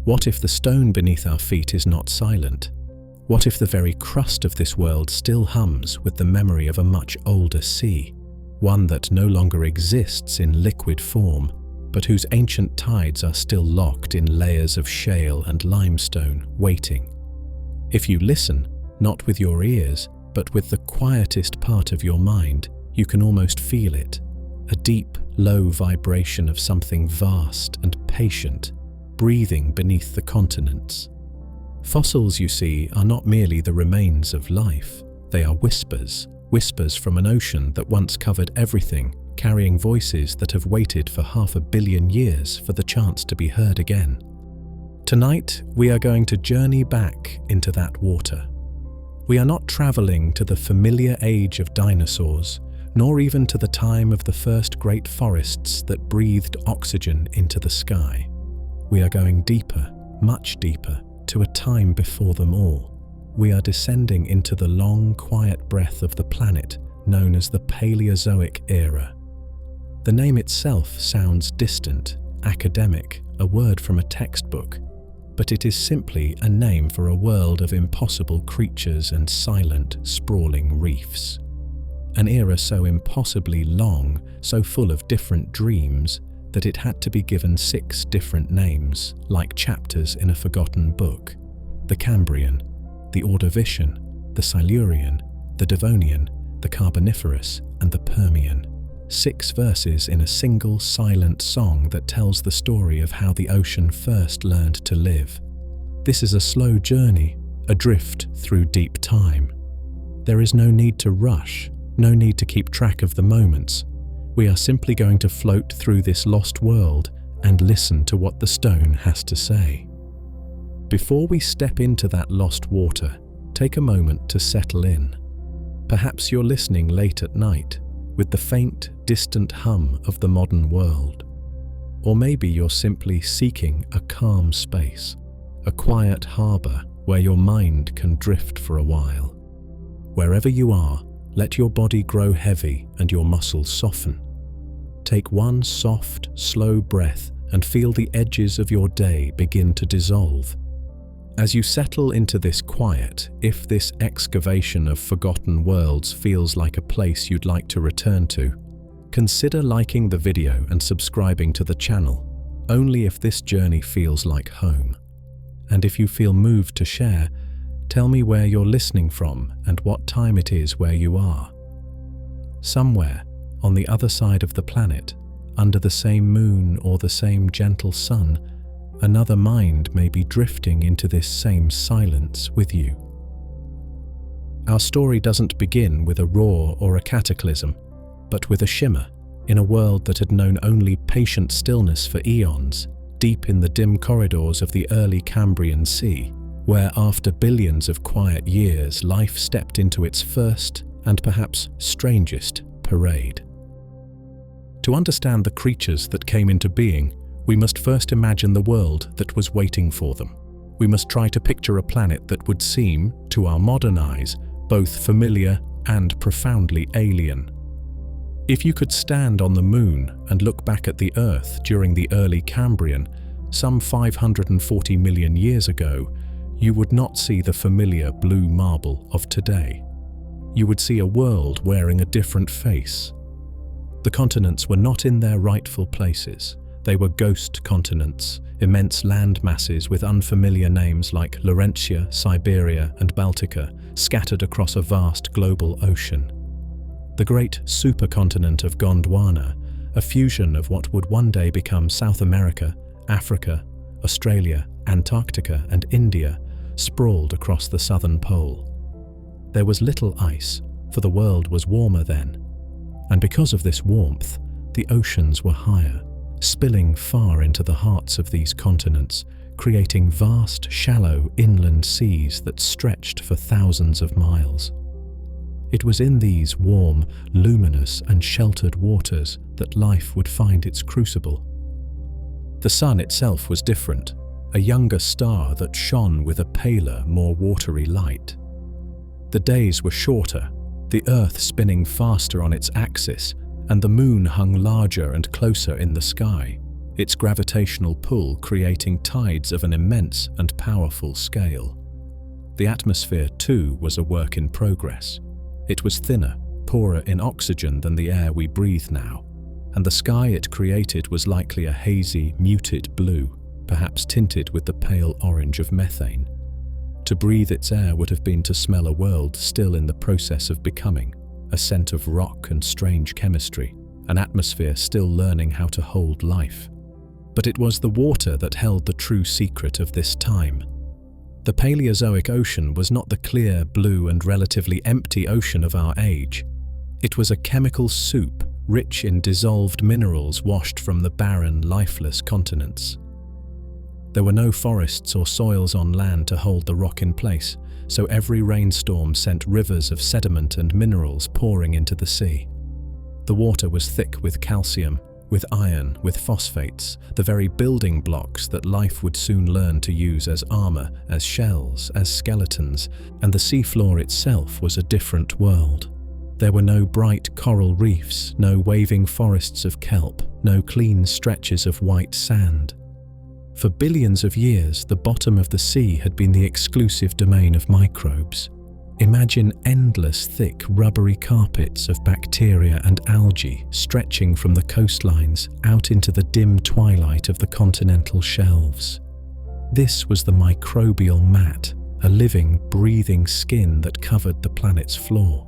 What if the stone beneath our feet is not silent? What if the very crust of this world still hums with the memory of a much older sea, one that no longer exists in liquid form, but whose ancient tides are still locked in layers of shale and limestone, waiting? If you listen, not with your ears, but with the quietest part of your mind, you can almost feel it, a deep, low vibration of something vast and patient, breathing beneath the continents. Fossils, you see, are not merely the remains of life. They are whispers from an ocean that once covered everything, carrying voices that have waited for 500 million years for the chance to be heard again. Tonight, we are going to journey back into that water. We are not traveling to the familiar age of dinosaurs, nor even to the time of the first great forests that breathed oxygen into the sky. We are going deeper, much deeper, to a time before them all. We are descending into the long, quiet breath of the planet known as the Paleozoic Era. The name itself sounds distant, academic, a word from a textbook, but it is simply a name for a world of impossible creatures and silent, sprawling reefs. An era so impossibly long, so full of different dreams, that it had to be given 6 different names, like chapters in a forgotten book: the Cambrian, the Ordovician, the Silurian, the Devonian, the Carboniferous, and the Permian. 6 verses in a single silent song that tells the story of how the ocean first learned to live. This is a slow journey, a drift through deep time. There is no need to rush, no need to keep track of the moments. We are simply going to float through this lost world and listen to what the stone has to say. Before we step into that lost water, take a moment to settle in. Perhaps you're listening late at night, with the faint, distant hum of the modern world. Or maybe you're simply seeking a calm space, a quiet harbour where your mind can drift for a while. Wherever you are, let your body grow heavy and your muscles soften. Take one soft, slow breath and feel the edges of your day begin to dissolve. As you settle into this quiet, if this excavation of forgotten worlds feels like a place you'd like to return to, consider liking the video and subscribing to the channel, only if this journey feels like home. And if you feel moved to share, tell me where you're listening from and what time it is where you are. Somewhere, on the other side of the planet, under the same moon or the same gentle sun, another mind may be drifting into this same silence with you. Our story doesn't begin with a roar or a cataclysm, but with a shimmer in a world that had known only patient stillness for eons, deep in the dim corridors of the early Cambrian Sea, where after billions of quiet years, life stepped into its first and perhaps strangest parade. To understand the creatures that came into being, we must first imagine the world that was waiting for them. We must try to picture a planet that would seem, to our modern eyes, both familiar and profoundly alien. If you could stand on the moon and look back at the Earth during the early Cambrian, some 540 million years ago, you would not see the familiar blue marble of today. You would see a world wearing a different face. The continents were not in their rightful places. They were ghost continents, immense land masses with unfamiliar names like Laurentia, Siberia, and Baltica, scattered across a vast global ocean. The great supercontinent of Gondwana, a fusion of what would one day become South America, Africa, Australia, Antarctica, and India, sprawled across the southern pole. There was little ice, for the world was warmer then, and because of this warmth, the oceans were higher, spilling far into the hearts of these continents, creating vast, shallow inland seas that stretched for thousands of miles. It was in these warm, luminous, and sheltered waters that life would find its crucible. The sun itself was different, a younger star that shone with a paler, more watery light. The days were shorter, the Earth spinning faster on its axis, and the moon hung larger and closer in the sky, its gravitational pull creating tides of an immense and powerful scale. The atmosphere, too, was a work in progress. It was thinner, poorer in oxygen than the air we breathe now, and the sky it created was likely a hazy, muted blue, perhaps tinted with the pale orange of methane. To breathe its air would have been to smell a world still in the process of becoming, a scent of rock and strange chemistry, an atmosphere still learning how to hold life. But it was the water that held the true secret of this time. The Paleozoic ocean was not the clear, blue and relatively empty ocean of our age. It was a chemical soup, rich in dissolved minerals washed from the barren, lifeless continents. There were no forests or soils on land to hold the rock in place, so every rainstorm sent rivers of sediment and minerals pouring into the sea. The water was thick with calcium, with iron, with phosphates, the very building blocks that life would soon learn to use as armor, as shells, as skeletons, and the seafloor itself was a different world. There were no bright coral reefs, no waving forests of kelp, no clean stretches of white sand. For billions of years, the bottom of the sea had been the exclusive domain of microbes. Imagine endless thick rubbery carpets of bacteria and algae stretching from the coastlines out into the dim twilight of the continental shelves. This was the microbial mat, a living, breathing skin that covered the planet's floor.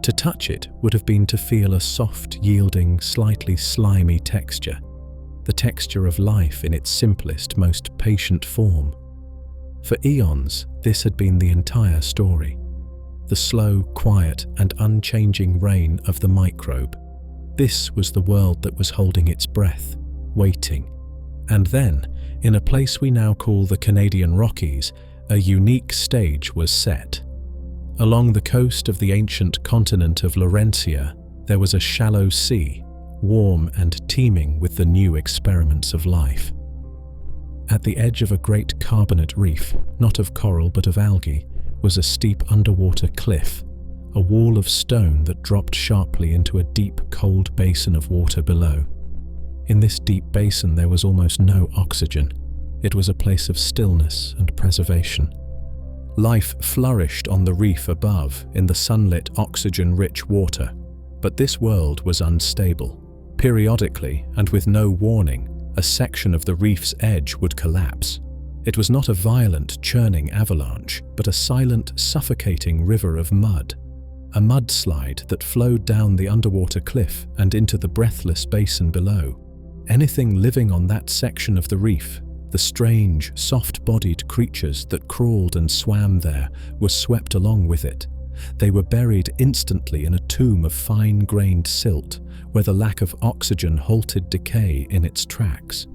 To touch it would have been to feel a soft, yielding, slightly slimy texture, the texture of life in its simplest, most patient form. For eons, this had been the entire story. The slow, quiet and unchanging reign of the microbe. This was the world that was holding its breath, waiting. And then, in a place we now call the Canadian Rockies, a unique stage was set. Along the coast of the ancient continent of Laurentia, there was a shallow sea, warm and teeming with the new experiments of life. At the edge of a great carbonate reef, not of coral but of algae, was a steep underwater cliff, a wall of stone that dropped sharply into a deep, cold basin of water below. In this deep basin there was almost no oxygen. It was a place of stillness and preservation. Life flourished on the reef above, in the sunlit, oxygen-rich water, but this world was unstable. Periodically, and with no warning, a section of the reef's edge would collapse. It was not a violent, churning avalanche, but a silent, suffocating river of mud. A mudslide that flowed down the underwater cliff and into the breathless basin below. Anything living on that section of the reef, the strange, soft-bodied creatures that crawled and swam there, were swept along with it. They were buried instantly in a tomb of fine-grained silt, where the lack of oxygen halted decay in its tracks.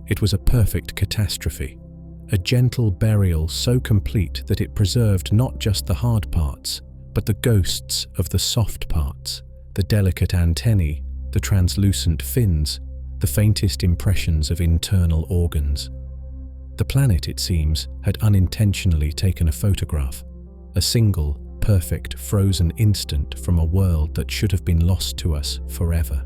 It was a perfect catastrophe. A gentle burial so complete that it preserved not just the hard parts, but the ghosts of the soft parts, the delicate antennae, the translucent fins, the faintest impressions of internal organs. The planet, it seems, had unintentionally taken a photograph, a single, perfect, frozen instant from a world that should have been lost to us forever.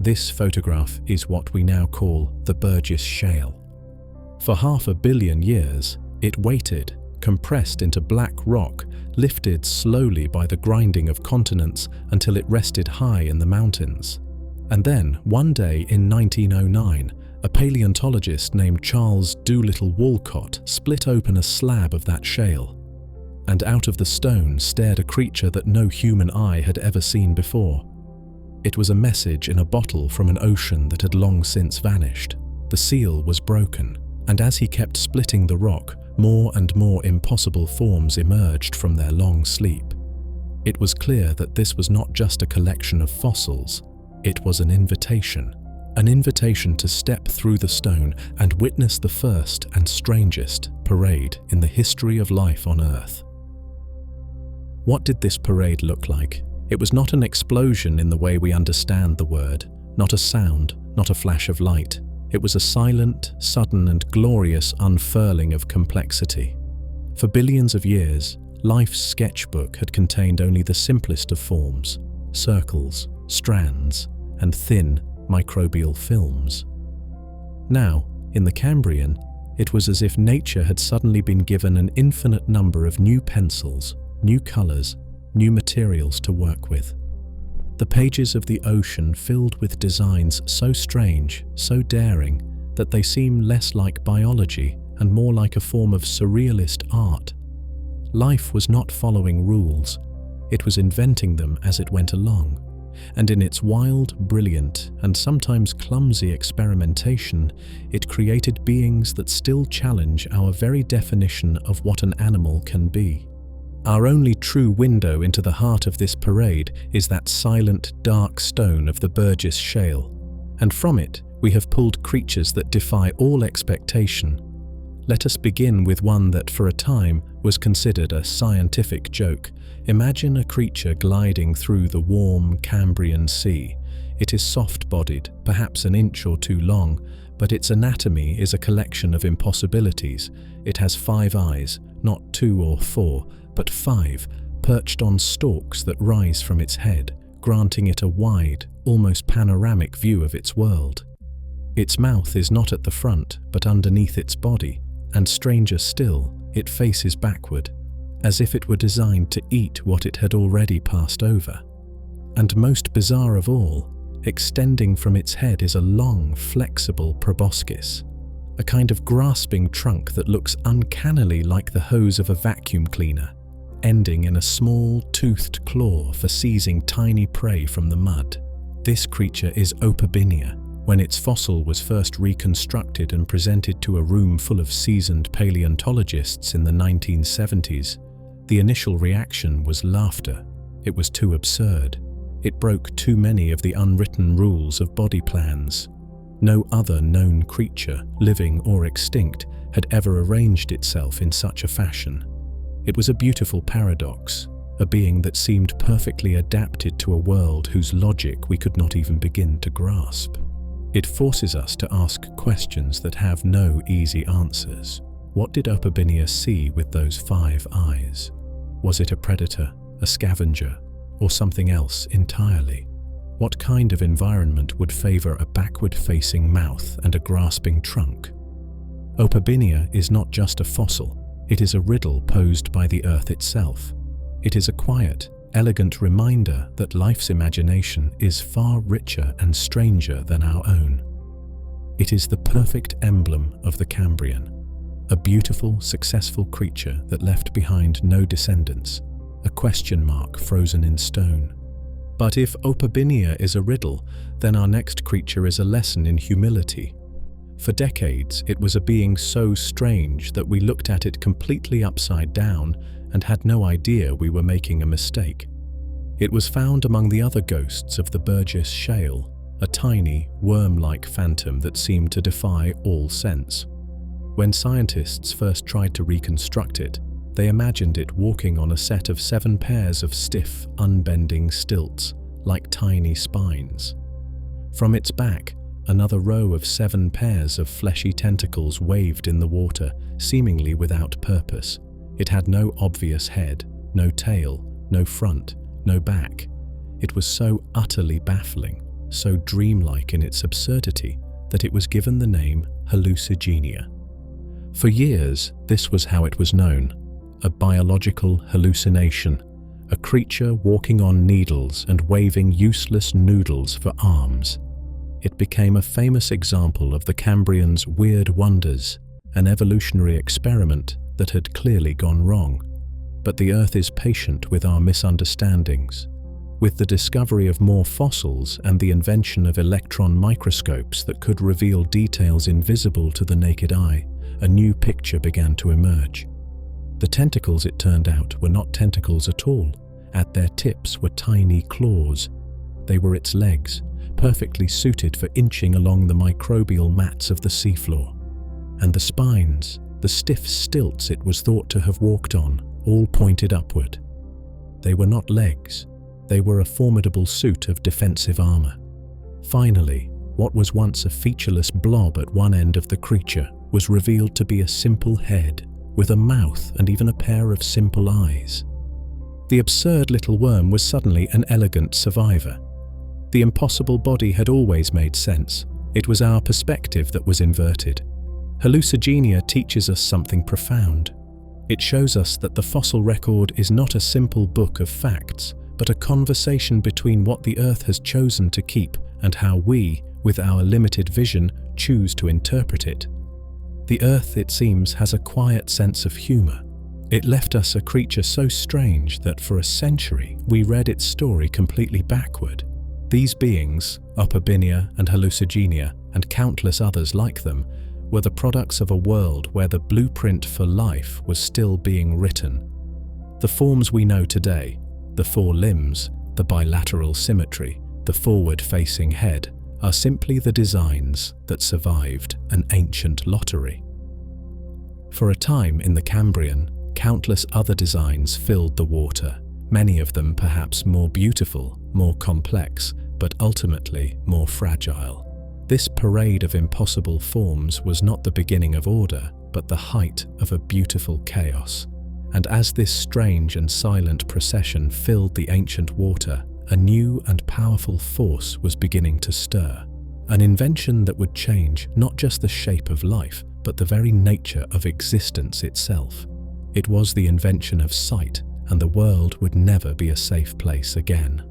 This photograph is what we now call the Burgess Shale. For 500 million years, it waited, compressed into black rock, lifted slowly by the grinding of continents until it rested high in the mountains. And then, one day in 1909, a paleontologist named Charles Doolittle Walcott split open a slab of that shale. And out of the stone stared a creature that no human eye had ever seen before. It was a message in a bottle from an ocean that had long since vanished. The seal was broken. And as he kept splitting the rock, more and more impossible forms emerged from their long sleep. It was clear that this was not just a collection of fossils, it was an invitation to step through the stone and witness the first and strangest parade in the history of life on Earth. What did this parade look like? It was not an explosion in the way we understand the word, not a sound, not a flash of light. It was a silent, sudden and glorious unfurling of complexity. For billions of years, life's sketchbook had contained only the simplest of forms, circles, strands, and thin microbial films. Now, in the Cambrian, it was as if nature had suddenly been given an infinite number of new pencils, new colors, new materials to work with. The pages of the ocean filled with designs so strange, so daring, that they seem less like biology and more like a form of surrealist art. Life was not following rules, it was inventing them as it went along, and in its wild, brilliant, and sometimes clumsy experimentation, it created beings that still challenge our very definition of what an animal can be. Our only true window into the heart of this parade is that silent, dark stone of the Burgess shale, and from it we have pulled creatures that defy all expectation. Let us begin with one that for a time was considered a scientific joke. Imagine a creature gliding through the warm Cambrian Sea. It is soft-bodied, perhaps an inch or two long, but its anatomy is a collection of impossibilities. It has 5 eyes, not 2 or 4, but 5, perched on stalks that rise from its head, granting it a wide, almost panoramic view of its world. Its mouth is not at the front, but underneath its body, and stranger still, it faces backward, as if it were designed to eat what it had already passed over. And most bizarre of all, extending from its head is a long, flexible proboscis, a kind of grasping trunk that looks uncannily like the hose of a vacuum cleaner, ending in a small, toothed claw for seizing tiny prey from the mud. This creature is Opabinia. When its fossil was first reconstructed and presented to a room full of seasoned paleontologists in the 1970s, the initial reaction was laughter. It was too absurd. It broke too many of the unwritten rules of body plans. No other known creature, living or extinct, had ever arranged itself in such a fashion. It was a beautiful paradox, a being that seemed perfectly adapted to a world whose logic we could not even begin to grasp. It forces us to ask questions that have no easy answers. What did Opabinia see with those 5 eyes? Was it a predator, a scavenger, or something else entirely? What kind of environment would favor a backward-facing mouth and a grasping trunk? Opabinia is not just a fossil, it is a riddle posed by the Earth itself. It is a quiet, elegant reminder that life's imagination is far richer and stranger than our own. It is the perfect emblem of the Cambrian, a beautiful, successful creature that left behind no descendants, a question mark frozen in stone. But if Opabinia is a riddle, then our next creature is a lesson in humility. For decades, it was a being so strange that we looked at it completely upside down and had no idea we were making a mistake. It was found among the other ghosts of the Burgess shale, a tiny, worm-like phantom that seemed to defy all sense. When scientists first tried to reconstruct it, they imagined it walking on a set of 7 pairs of stiff, unbending stilts, like tiny spines. From its back, another row of 7 pairs of fleshy tentacles waved in the water, seemingly without purpose. It had no obvious head, no tail, no front, no back. It was so utterly baffling, so dreamlike in its absurdity, that it was given the name Hallucigenia. For years, this was how it was known: a biological hallucination, a creature walking on needles and waving useless noodles for arms. It became a famous example of the Cambrian's weird wonders, an evolutionary experiment that had clearly gone wrong. But the Earth is patient with our misunderstandings. With the discovery of more fossils and the invention of electron microscopes that could reveal details invisible to the naked eye, a new picture began to emerge. The tentacles, it turned out, were not tentacles at all. At their tips were tiny claws. They were its legs, perfectly suited for inching along the microbial mats of the seafloor. And the spines, the stiff stilts it was thought to have walked on, all pointed upward. They were not legs, they were a formidable suit of defensive armor. Finally, what was once a featureless blob at one end of the creature was revealed to be a simple head, with a mouth and even a pair of simple eyes. The absurd little worm was suddenly an elegant survivor. The impossible body had always made sense. It was our perspective that was inverted. Hallucigenia teaches us something profound. It shows us that the fossil record is not a simple book of facts, but a conversation between what the Earth has chosen to keep and how we, with our limited vision, choose to interpret it. The Earth, it seems, has a quiet sense of humor. It left us a creature so strange that for a century we read its story completely backward. These beings, Opabinia and Hallucigenia, and countless others like them, were the products of a world where the blueprint for life was still being written. The forms we know today, the four limbs, the bilateral symmetry, the forward-facing head, are simply the designs that survived an ancient lottery. For a time in the Cambrian, countless other designs filled the water, many of them perhaps more beautiful, more complex, but ultimately more fragile. This parade of impossible forms was not the beginning of order, but the height of a beautiful chaos. And as this strange and silent procession filled the ancient water, a new and powerful force was beginning to stir. An invention that would change not just the shape of life, but the very nature of existence itself. It was the invention of sight, and the world would never be a safe place again.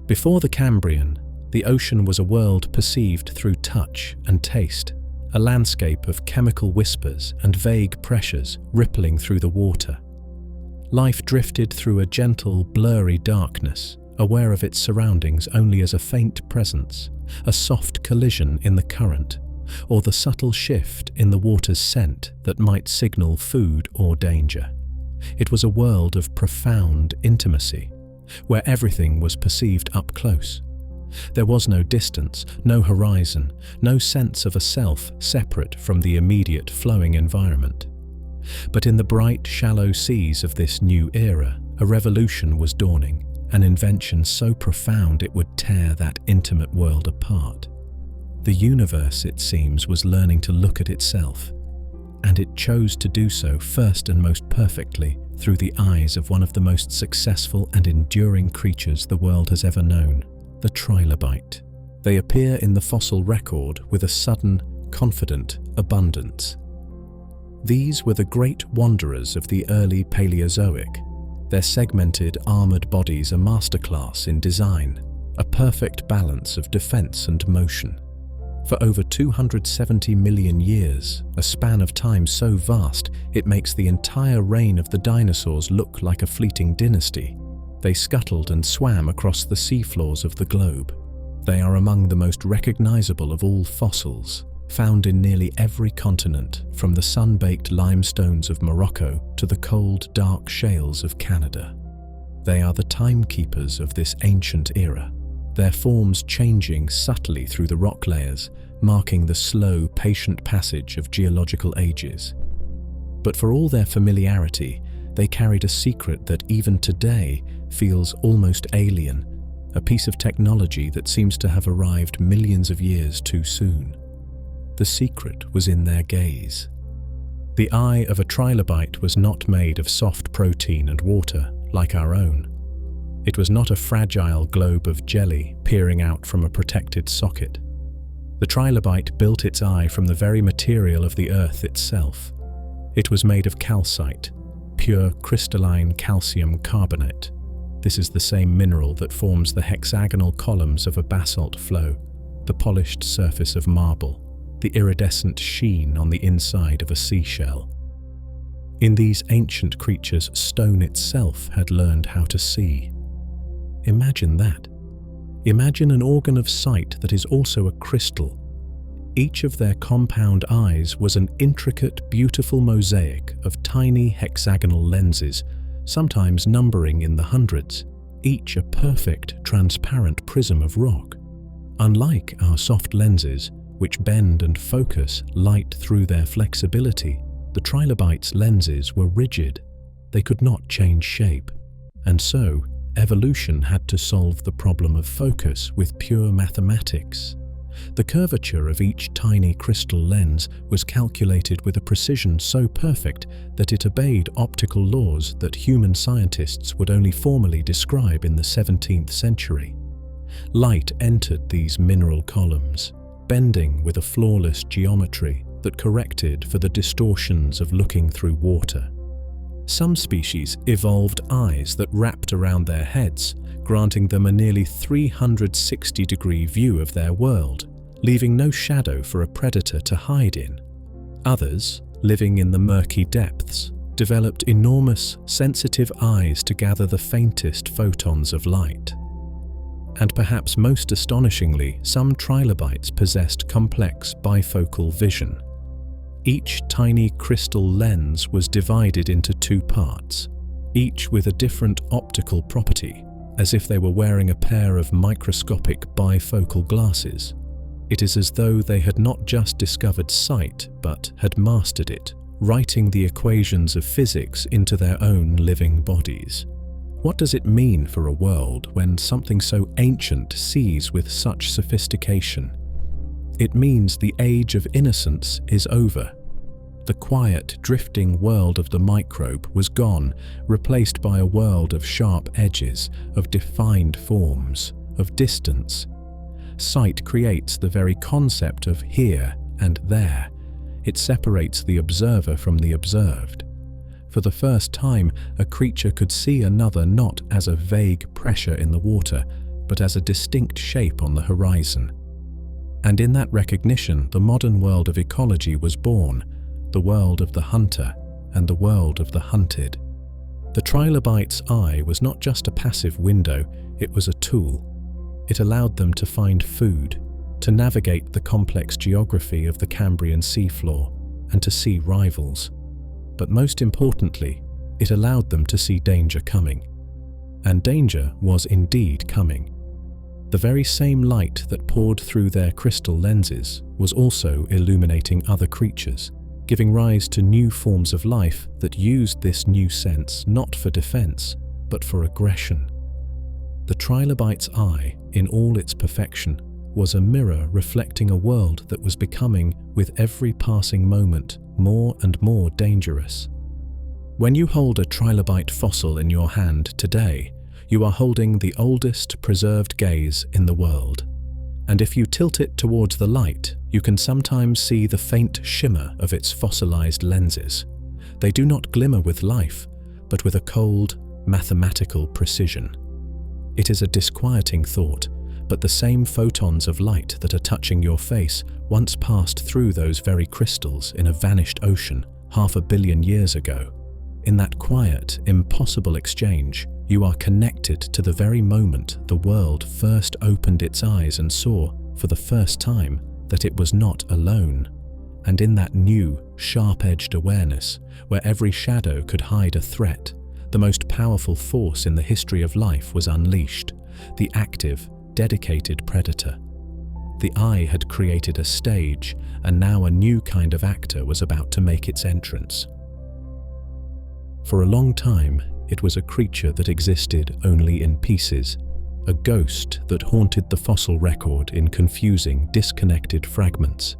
Before the Cambrian, the ocean was a world perceived through touch and taste, a landscape of chemical whispers and vague pressures rippling through the water. Life drifted through a gentle, blurry darkness, aware of its surroundings only as a faint presence, a soft collision in the current, or the subtle shift in the water's scent that might signal food or danger. It was a world of profound intimacy, where everything was perceived up close. There was no distance, no horizon, no sense of a self separate from the immediate flowing environment. But in the bright, shallow seas of this new era, a revolution was dawning, an invention so profound it would tear that intimate world apart. The universe, it seems, was learning to look at itself, and it chose to do so first and most perfectly through the eyes of one of the most successful and enduring creatures the world has ever known, the trilobite. They appear in the fossil record with a sudden, confident abundance. These were the great wanderers of the early Paleozoic. Their segmented, armored bodies a masterclass in design, a perfect balance of defense and motion. For over 270 million years, a span of time so vast it makes the entire reign of the dinosaurs look like a fleeting dynasty, they scuttled and swam across the seafloors of the globe. They are among the most recognizable of all fossils, found in nearly every continent, from the sun-baked limestones of Morocco to the cold, dark shales of Canada. They are the timekeepers of this ancient era, their forms changing subtly through the rock layers, marking the slow, patient passage of geological ages. But for all their familiarity, they carried a secret that even today feels almost alien, a piece of technology that seems to have arrived millions of years too soon. The secret was in their gaze. The eye of a trilobite was not made of soft protein and water like our own. It was not a fragile globe of jelly peering out from a protected socket. The trilobite built its eye from the very material of the earth itself. It was made of calcite, pure crystalline calcium carbonate. This is the same mineral that forms the hexagonal columns of a basalt flow, the polished surface of marble, the iridescent sheen on the inside of a seashell. In these ancient creatures, stone itself had learned how to see. Imagine that. Imagine an organ of sight that is also a crystal. Each of their compound eyes was an intricate, beautiful mosaic of tiny hexagonal lenses, sometimes numbering in the hundreds, each a perfect, transparent prism of rock. Unlike our soft lenses, which bend and focus light through their flexibility, the trilobite's lenses were rigid. They could not change shape. And so, evolution had to solve the problem of focus with pure mathematics. The curvature of each tiny crystal lens was calculated with a precision so perfect that it obeyed optical laws that human scientists would only formally describe in the 17th century. Light entered these mineral columns, bending with a flawless geometry that corrected for the distortions of looking through water. Some species evolved eyes that wrapped around their heads, granting them a nearly 360-degree view of their world, leaving no shadow for a predator to hide in. Others, living in the murky depths, developed enormous, sensitive eyes to gather the faintest photons of light. And perhaps most astonishingly, some trilobites possessed complex bifocal vision. Each tiny crystal lens was divided into two parts, each with a different optical property, as if they were wearing a pair of microscopic bifocal glasses. It is as though they had not just discovered sight, but had mastered it, writing the equations of physics into their own living bodies. What does it mean for a world when something so ancient sees with such sophistication? It means the age of innocence is over. The quiet, drifting world of the microbe was gone, replaced by a world of sharp edges, of defined forms, of distance. Sight creates the very concept of here and there. It separates the observer from the observed. For the first time, a creature could see another not as a vague pressure in the water, but as a distinct shape on the horizon. And in that recognition, the modern world of ecology was born, the world of the hunter and the world of the hunted. The trilobite's eye was not just a passive window, it was a tool. It allowed them to find food, to navigate the complex geography of the Cambrian seafloor, and to see rivals. But most importantly, it allowed them to see danger coming. And danger was indeed coming. The very same light that poured through their crystal lenses was also illuminating other creatures, giving rise to new forms of life that used this new sense not for defense, but for aggression. The trilobite's eye, in all its perfection, was a mirror reflecting a world that was becoming, with every passing moment, more and more dangerous. When you hold a trilobite fossil in your hand today, you are holding the oldest preserved gaze in the world. And if you tilt it towards the light, you can sometimes see the faint shimmer of its fossilized lenses. They do not glimmer with life, but with a cold, mathematical precision. It is a disquieting thought, but the same photons of light that are touching your face once passed through those very crystals in a vanished ocean 500 million years ago. In that quiet, impossible exchange, you are connected to the very moment the world first opened its eyes and saw, for the first time, that it was not alone. And in that new, sharp-edged awareness, where every shadow could hide a threat, the most powerful force in the history of life was unleashed, the active, dedicated predator. The eye had created a stage, and now a new kind of actor was about to make its entrance. For a long time, it was a creature that existed only in pieces, a ghost that haunted the fossil record in confusing, disconnected fragments.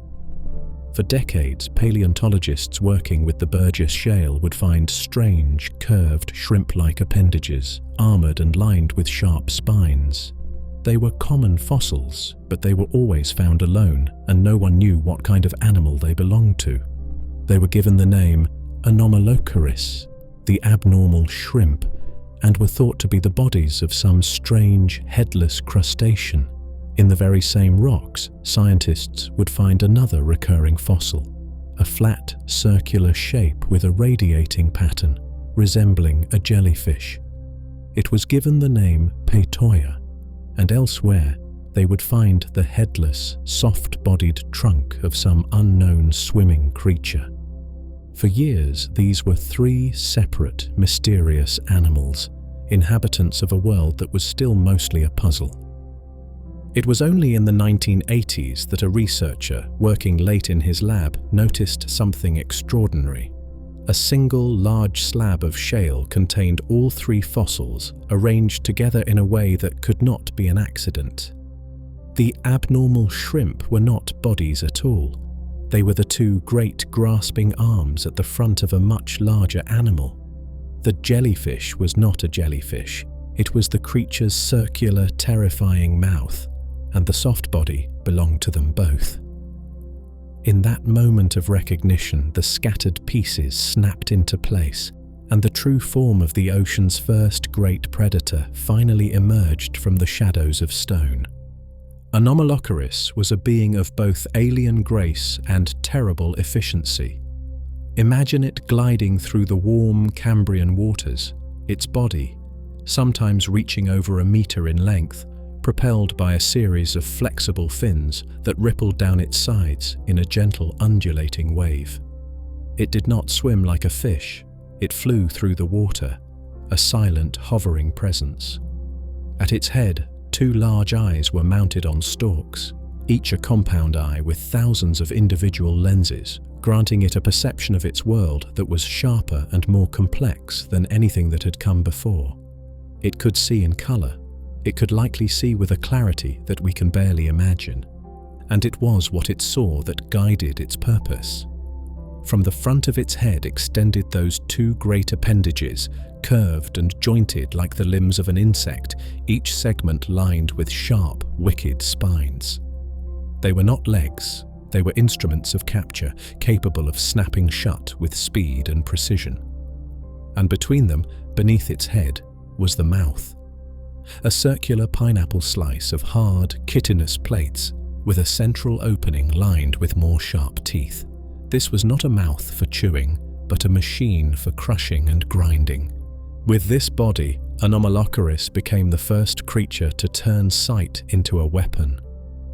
For decades, paleontologists working with the Burgess shale would find strange, curved, shrimp-like appendages, armored and lined with sharp spines. They were common fossils, but they were always found alone, and no one knew what kind of animal they belonged to. They were given the name Anomalocaris, the abnormal shrimp, and were thought to be the bodies of some strange, headless crustacean. In the very same rocks, scientists would find another recurring fossil, a flat, circular shape with a radiating pattern, resembling a jellyfish. It was given the name Paleozoic, and elsewhere they would find the headless, soft-bodied trunk of some unknown swimming creature. For years, these were three separate, mysterious animals, inhabitants of a world that was still mostly a puzzle. It was only in the 1980s that a researcher working late in his lab noticed something extraordinary. A single large slab of shale contained all three fossils, arranged together in a way that could not be an accident. The abnormal shrimp were not bodies at all. They were the two great grasping arms at the front of a much larger animal. The jellyfish was not a jellyfish. It was the creature's circular, terrifying mouth, and the soft body belonged to them both. In that moment of recognition, the scattered pieces snapped into place, and the true form of the ocean's first great predator finally emerged from the shadows of stone. Anomalocaris was a being of both alien grace and terrible efficiency. Imagine it gliding through the warm Cambrian waters, its body, sometimes reaching over a meter in length, propelled by a series of flexible fins that rippled down its sides in a gentle undulating wave. It did not swim like a fish, it flew through the water, a silent, hovering presence. At its head, two large eyes were mounted on stalks, each a compound eye with thousands of individual lenses, granting it a perception of its world that was sharper and more complex than anything that had come before. It could see in color. It could likely see with a clarity that we can barely imagine. And it was what it saw that guided its purpose. From the front of its head extended those two great appendages, curved and jointed like the limbs of an insect, each segment lined with sharp, wicked spines. They were not legs, they were instruments of capture, capable of snapping shut with speed and precision. And between them, beneath its head, was the mouth. A circular pineapple slice of hard, chitinous plates with a central opening lined with more sharp teeth. This was not a mouth for chewing, but a machine for crushing and grinding. With this body, Anomalocaris became the first creature to turn sight into a weapon.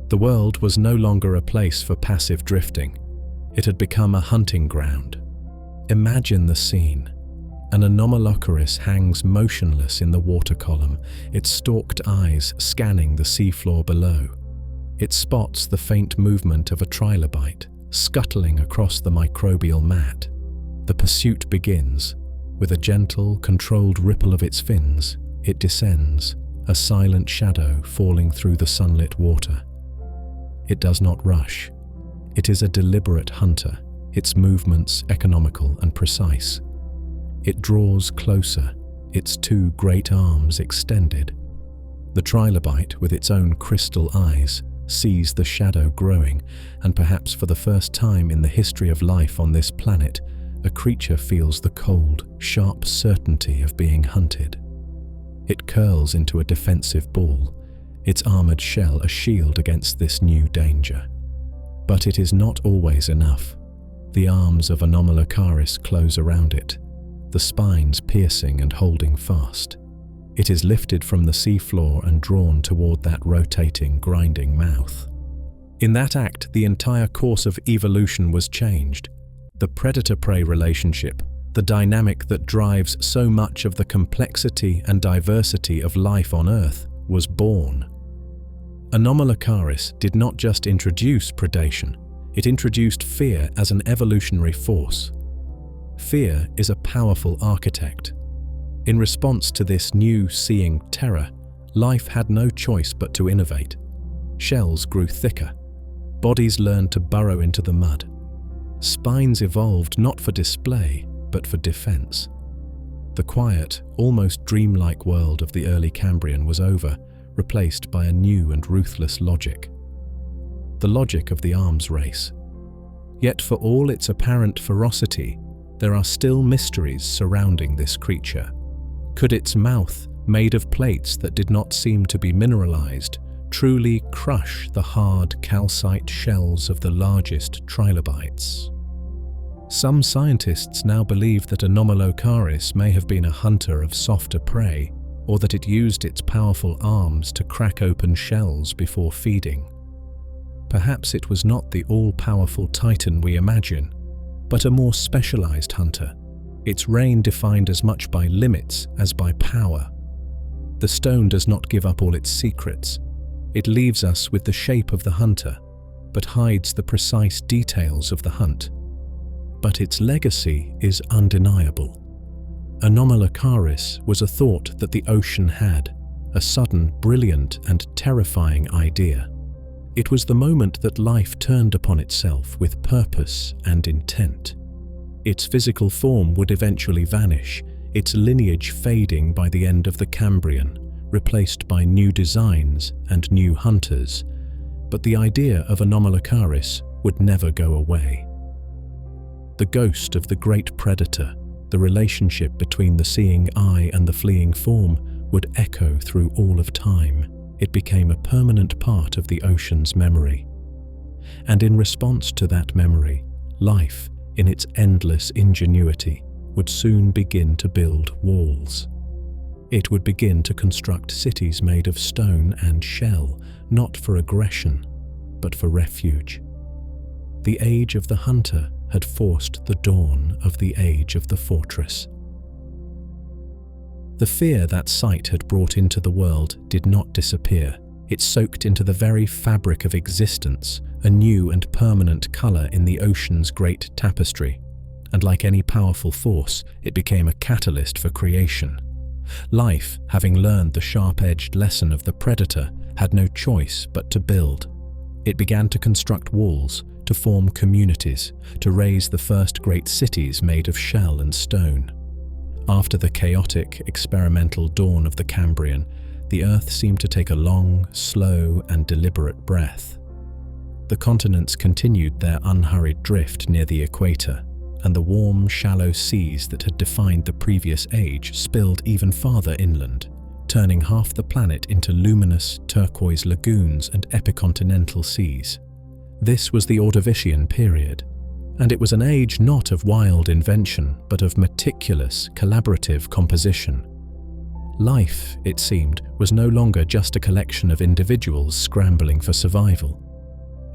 The world was no longer a place for passive drifting. It had become a hunting ground. Imagine the scene. An Anomalocaris hangs motionless in the water column, its stalked eyes scanning the seafloor below. It spots the faint movement of a trilobite, scuttling across the microbial mat. The pursuit begins. With a gentle, controlled ripple of its fins, it descends, a silent shadow falling through the sunlit water. It does not rush. It is a deliberate hunter, its movements economical and precise. It draws closer, its two great arms extended. The trilobite, with its own crystal eyes, sees the shadow growing, and perhaps for the first time in the history of life on this planet, a creature feels the cold, sharp certainty of being hunted. It curls into a defensive ball, its armored shell a shield against this new danger. But it is not always enough. The arms of Anomalocaris close around it, the spines piercing and holding fast. It is lifted from the seafloor and drawn toward that rotating, grinding mouth. In that act, the entire course of evolution was changed. The predator-prey relationship, the dynamic that drives so much of the complexity and diversity of life on Earth, was born. Anomalocaris did not just introduce predation, it introduced fear as an evolutionary force. Fear is a powerful architect. In response to this new seeing terror, life had no choice but to innovate. Shells grew thicker. Bodies learned to burrow into the mud. Spines evolved not for display, but for defense. The quiet, almost dreamlike world of the early Cambrian was over, replaced by a new and ruthless logic. The logic of the arms race. Yet for all its apparent ferocity, there are still mysteries surrounding this creature. Could its mouth, made of plates that did not seem to be mineralized, truly crush the hard calcite shells of the largest trilobites? Some scientists now believe that Anomalocaris may have been a hunter of softer prey, or that it used its powerful arms to crack open shells before feeding. Perhaps it was not the all-powerful titan we imagine, but a more specialized hunter, its reign defined as much by limits as by power. The stone does not give up all its secrets. It leaves us with the shape of the hunter, but hides the precise details of the hunt. But its legacy is undeniable. Anomalocaris was a thought that the ocean had, a sudden, brilliant, and terrifying idea. It was the moment that life turned upon itself with purpose and intent. Its physical form would eventually vanish, its lineage fading by the end of the Cambrian, replaced by new designs and new hunters. But the idea of Anomalocaris would never go away. The ghost of the great predator, the relationship between the seeing eye and the fleeing form, would echo through all of time. It became a permanent part of the ocean's memory. And in response to that memory, life, in its endless ingenuity, would soon begin to build walls. It would begin to construct cities made of stone and shell, not for aggression, but for refuge. The age of the hunter had forced the dawn of the age of the fortress. The fear that sight had brought into the world did not disappear. It soaked into the very fabric of existence, a new and permanent colour in the ocean's great tapestry. And like any powerful force, it became a catalyst for creation. Life, having learned the sharp-edged lesson of the predator, had no choice but to build. It began to construct walls, to form communities, to raise the first great cities made of shell and stone. After the chaotic, experimental dawn of the Cambrian, the Earth seemed to take a long, slow, and deliberate breath. The continents continued their unhurried drift near the equator, and the warm, shallow seas that had defined the previous age spilled even farther inland, turning half the planet into luminous, turquoise lagoons and epicontinental seas. This was the Ordovician period, and it was an age not of wild invention, but of meticulous, collaborative composition. Life, it seemed, was no longer just a collection of individuals scrambling for survival.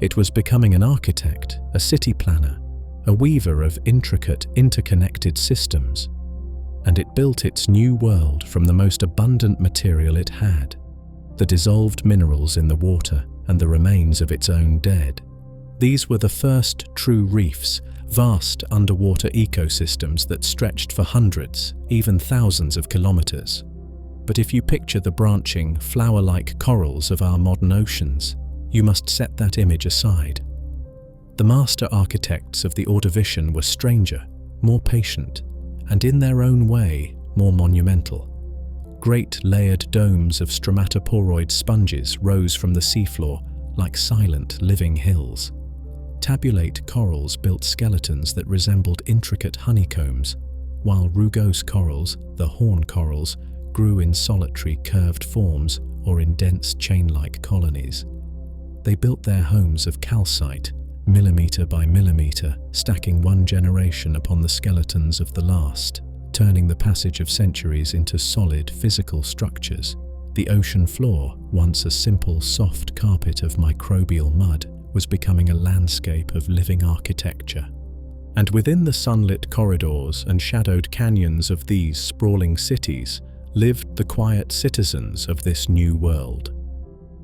It was becoming an architect, a city planner, a weaver of intricate, interconnected systems, and it built its new world from the most abundant material it had, the dissolved minerals in the water and the remains of its own dead. These were the first true reefs, vast underwater ecosystems that stretched for hundreds, even thousands of kilometers. But if you picture the branching, flower-like corals of our modern oceans, you must set that image aside. The master architects of the Ordovician were stranger, more patient, and in their own way, more monumental. Great layered domes of stromatoporoid sponges rose from the seafloor like silent, living hills. Tabulate corals built skeletons that resembled intricate honeycombs, while rugose corals, the horn corals, grew in solitary curved forms or in dense chain-like colonies. They built their homes of calcite, millimeter by millimeter, stacking one generation upon the skeletons of the last, turning the passage of centuries into solid physical structures. The ocean floor, once a simple soft carpet of microbial mud, was becoming a landscape of living architecture. And within the sunlit corridors and shadowed canyons of these sprawling cities lived the quiet citizens of this new world.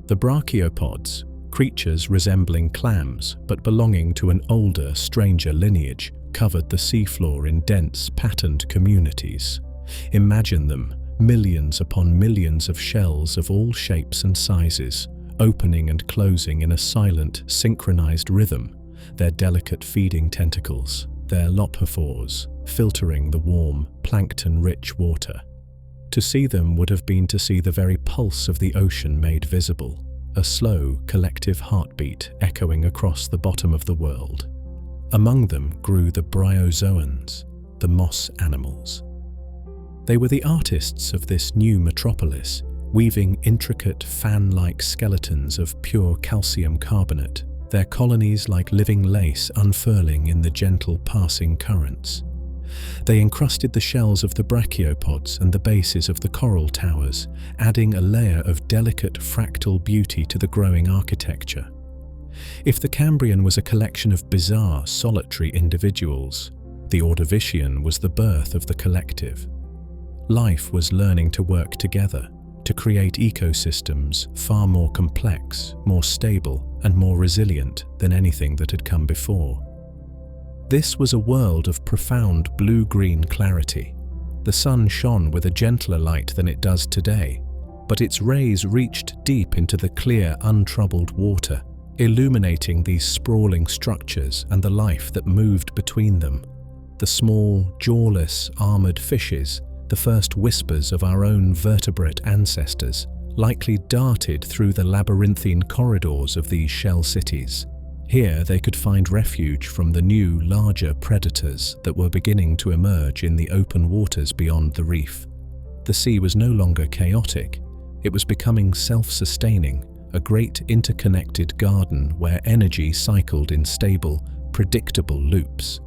The brachiopods, creatures resembling clams but belonging to an older, stranger lineage, covered the seafloor in dense, patterned communities. Imagine them, millions upon millions of shells of all shapes and sizes, opening and closing in a silent, synchronized rhythm, their delicate feeding tentacles, their lophophores, filtering the warm, plankton-rich water. To see them would have been to see the very pulse of the ocean made visible, a slow, collective heartbeat echoing across the bottom of the world. Among them grew the bryozoans, the moss animals. They were the artists of this new metropolis, weaving intricate fan-like skeletons of pure calcium carbonate, their colonies like living lace unfurling in the gentle passing currents. They encrusted the shells of the brachiopods and the bases of the coral towers, adding a layer of delicate fractal beauty to the growing architecture. If the Cambrian was a collection of bizarre, solitary individuals, the Ordovician was the birth of the collective. Life was learning to work together, to create ecosystems far more complex, more stable, and more resilient than anything that had come before. This was a world of profound blue-green clarity. The sun shone with a gentler light than it does today, but its rays reached deep into the clear, untroubled water, illuminating these sprawling structures and the life that moved between them. The small, jawless, armored fishes, the first whispers of our own vertebrate ancestors, likely darted through the labyrinthine corridors of these shell cities. Here they could find refuge from the new, larger predators that were beginning to emerge in the open waters beyond the reef. The sea was no longer chaotic. It was becoming self-sustaining, a great interconnected garden where energy cycled in stable, predictable loops.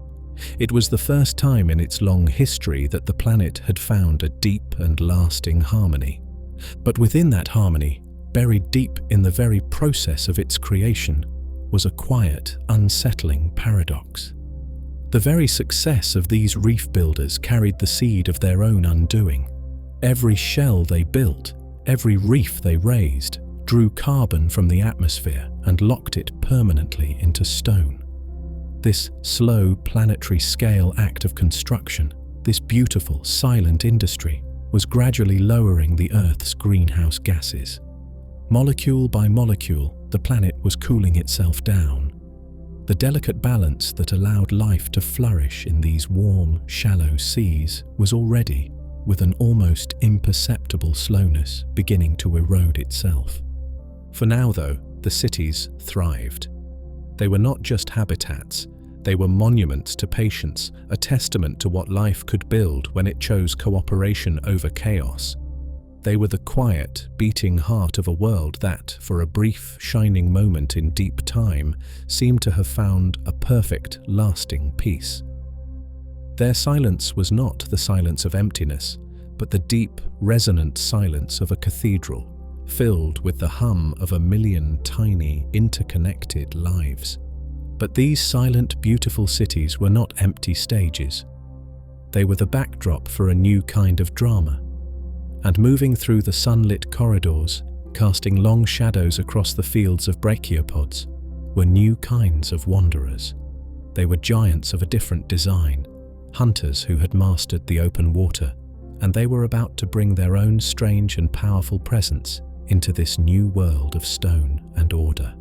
It was the first time in its long history that the planet had found a deep and lasting harmony. But within that harmony, buried deep in the very process of its creation, was a quiet, unsettling paradox. The very success of these reef builders carried the seed of their own undoing. Every shell they built, every reef they raised, drew carbon from the atmosphere and locked it permanently into stone. This slow, planetary-scale act of construction, this beautiful, silent industry, was gradually lowering the Earth's greenhouse gases. Molecule by molecule, the planet was cooling itself down. The delicate balance that allowed life to flourish in these warm, shallow seas was already, with an almost imperceptible slowness, beginning to erode itself. For now, though, the cities thrived. They were not just habitats, they were monuments to patience, a testament to what life could build when it chose cooperation over chaos. They were the quiet, beating heart of a world that, for a brief, shining moment in deep time, seemed to have found a perfect, lasting peace. Their silence was not the silence of emptiness, but the deep, resonant silence of a cathedral, filled with the hum of 1,000,000 tiny, interconnected lives. But these silent, beautiful cities were not empty stages. They were the backdrop for a new kind of drama. And moving through the sunlit corridors, casting long shadows across the fields of brachiopods, were new kinds of wanderers. They were giants of a different design, hunters who had mastered the open water, and they were about to bring their own strange and powerful presence into this new world of stone and order.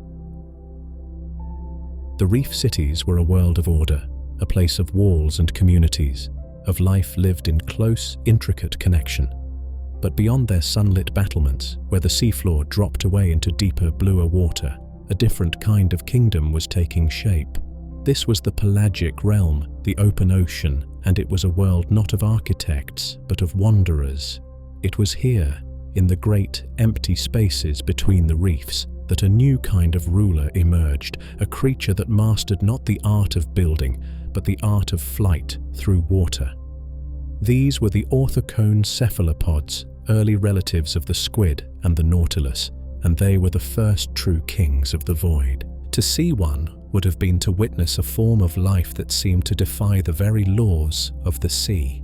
The reef cities were a world of order, a place of walls and communities, of life lived in close, intricate connection. But beyond their sunlit battlements, where the seafloor dropped away into deeper, bluer water, a different kind of kingdom was taking shape. This was the pelagic realm, the open ocean, and it was a world not of architects, but of wanderers. It was here, in the great, empty spaces between the reefs, that a new kind of ruler emerged, a creature that mastered not the art of building, but the art of flight through water. These were the Orthocone cephalopods, early relatives of the squid and the nautilus, and they were the first true kings of the void. To see one would have been to witness a form of life that seemed to defy the very laws of the sea.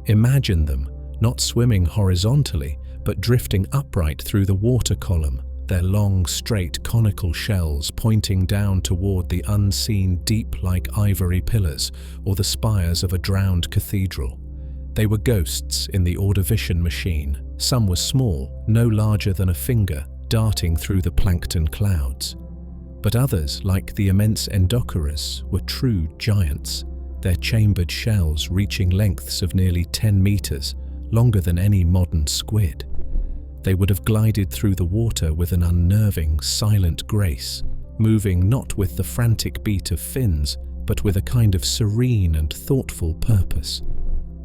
Imagine them, not swimming horizontally, but drifting upright through the water column, their long, straight, conical shells pointing down toward the unseen deep like ivory pillars or the spires of a drowned cathedral. They were ghosts in the Ordovician machine. Some were small, no larger than a finger, darting through the plankton clouds. But others, like the immense Endocaris, were true giants, their chambered shells reaching lengths of nearly 10 meters, longer than any modern squid. They would have glided through the water with an unnerving, silent grace, moving not with the frantic beat of fins, but with a kind of serene and thoughtful purpose.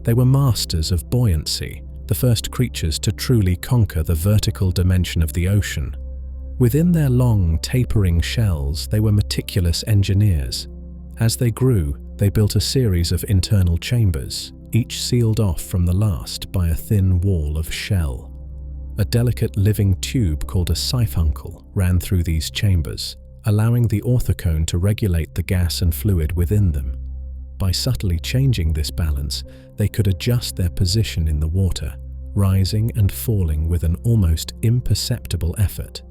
They were masters of buoyancy, the first creatures to truly conquer the vertical dimension of the ocean. Within their long, tapering shells, they were meticulous engineers. As they grew, they built a series of internal chambers, each sealed off from the last by a thin wall of shell. A delicate living tube called a siphuncle ran through these chambers, allowing the orthocone to regulate the gas and fluid within them. By subtly changing this balance, they could adjust their position in the water, rising and falling with an almost imperceptible effort.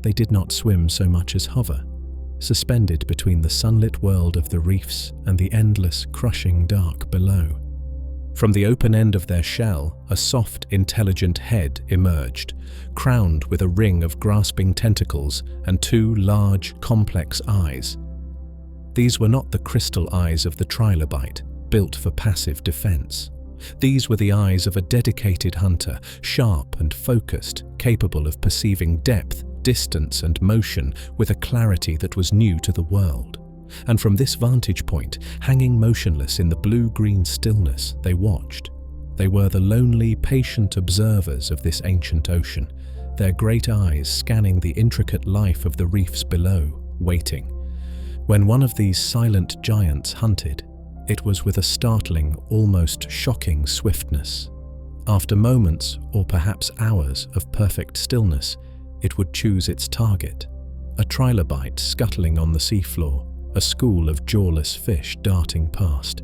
They did not swim so much as hover, suspended between the sunlit world of the reefs and the endless, crushing dark below. From the open end of their shell, a soft, intelligent head emerged, crowned with a ring of grasping tentacles and two large, complex eyes. These were not the crystal eyes of the trilobite, built for passive defense. These were the eyes of a dedicated hunter, sharp and focused, capable of perceiving depth, distance and motion with a clarity that was new to the world. And from this vantage point, hanging motionless in the blue-green stillness, they watched. They were the lonely, patient observers of this ancient ocean, their great eyes scanning the intricate life of the reefs below, waiting. When one of these silent giants hunted, it was with a startling, almost shocking swiftness. After moments, or perhaps hours, of perfect stillness, it would choose its target. A trilobite scuttling on the seafloor, a school of jawless fish darting past.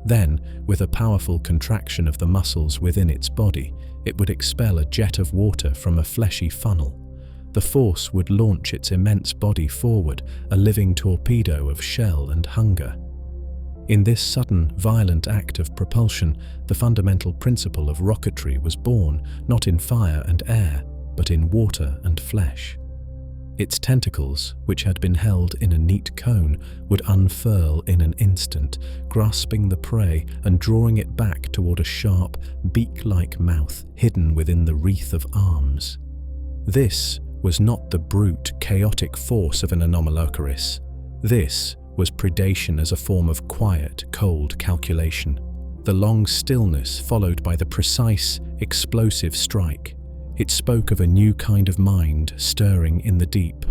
Then, with a powerful contraction of the muscles within its body, it would expel a jet of water from a fleshy funnel. The force would launch its immense body forward, a living torpedo of shell and hunger. In this sudden, violent act of propulsion, the fundamental principle of rocketry was born, not in fire and air, but in water and flesh. Its tentacles, which had been held in a neat cone, would unfurl in an instant, grasping the prey and drawing it back toward a sharp, beak-like mouth hidden within the wreath of arms. This was not the brute, chaotic force of an Anomalocaris. This was predation as a form of quiet, cold calculation. The long stillness followed by the precise, explosive strike. It spoke of a new kind of mind stirring in the deep.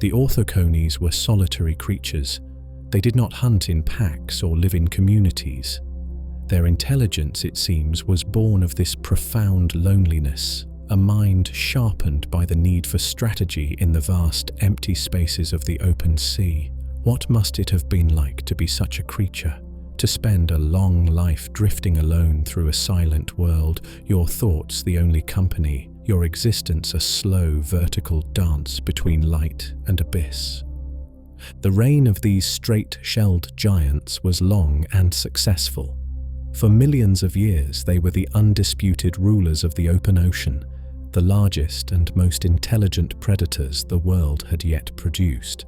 The Orthocones were solitary creatures. They did not hunt in packs or live in communities. Their intelligence, it seems, was born of this profound loneliness, a mind sharpened by the need for strategy in the vast, empty spaces of the open sea. What must it have been like to be such a creature? To spend a long life drifting alone through a silent world, your thoughts the only company, your existence a slow, vertical dance between light and abyss. The reign of these straight-shelled giants was long and successful. For millions of years they were the undisputed rulers of the open ocean, the largest and most intelligent predators the world had yet produced.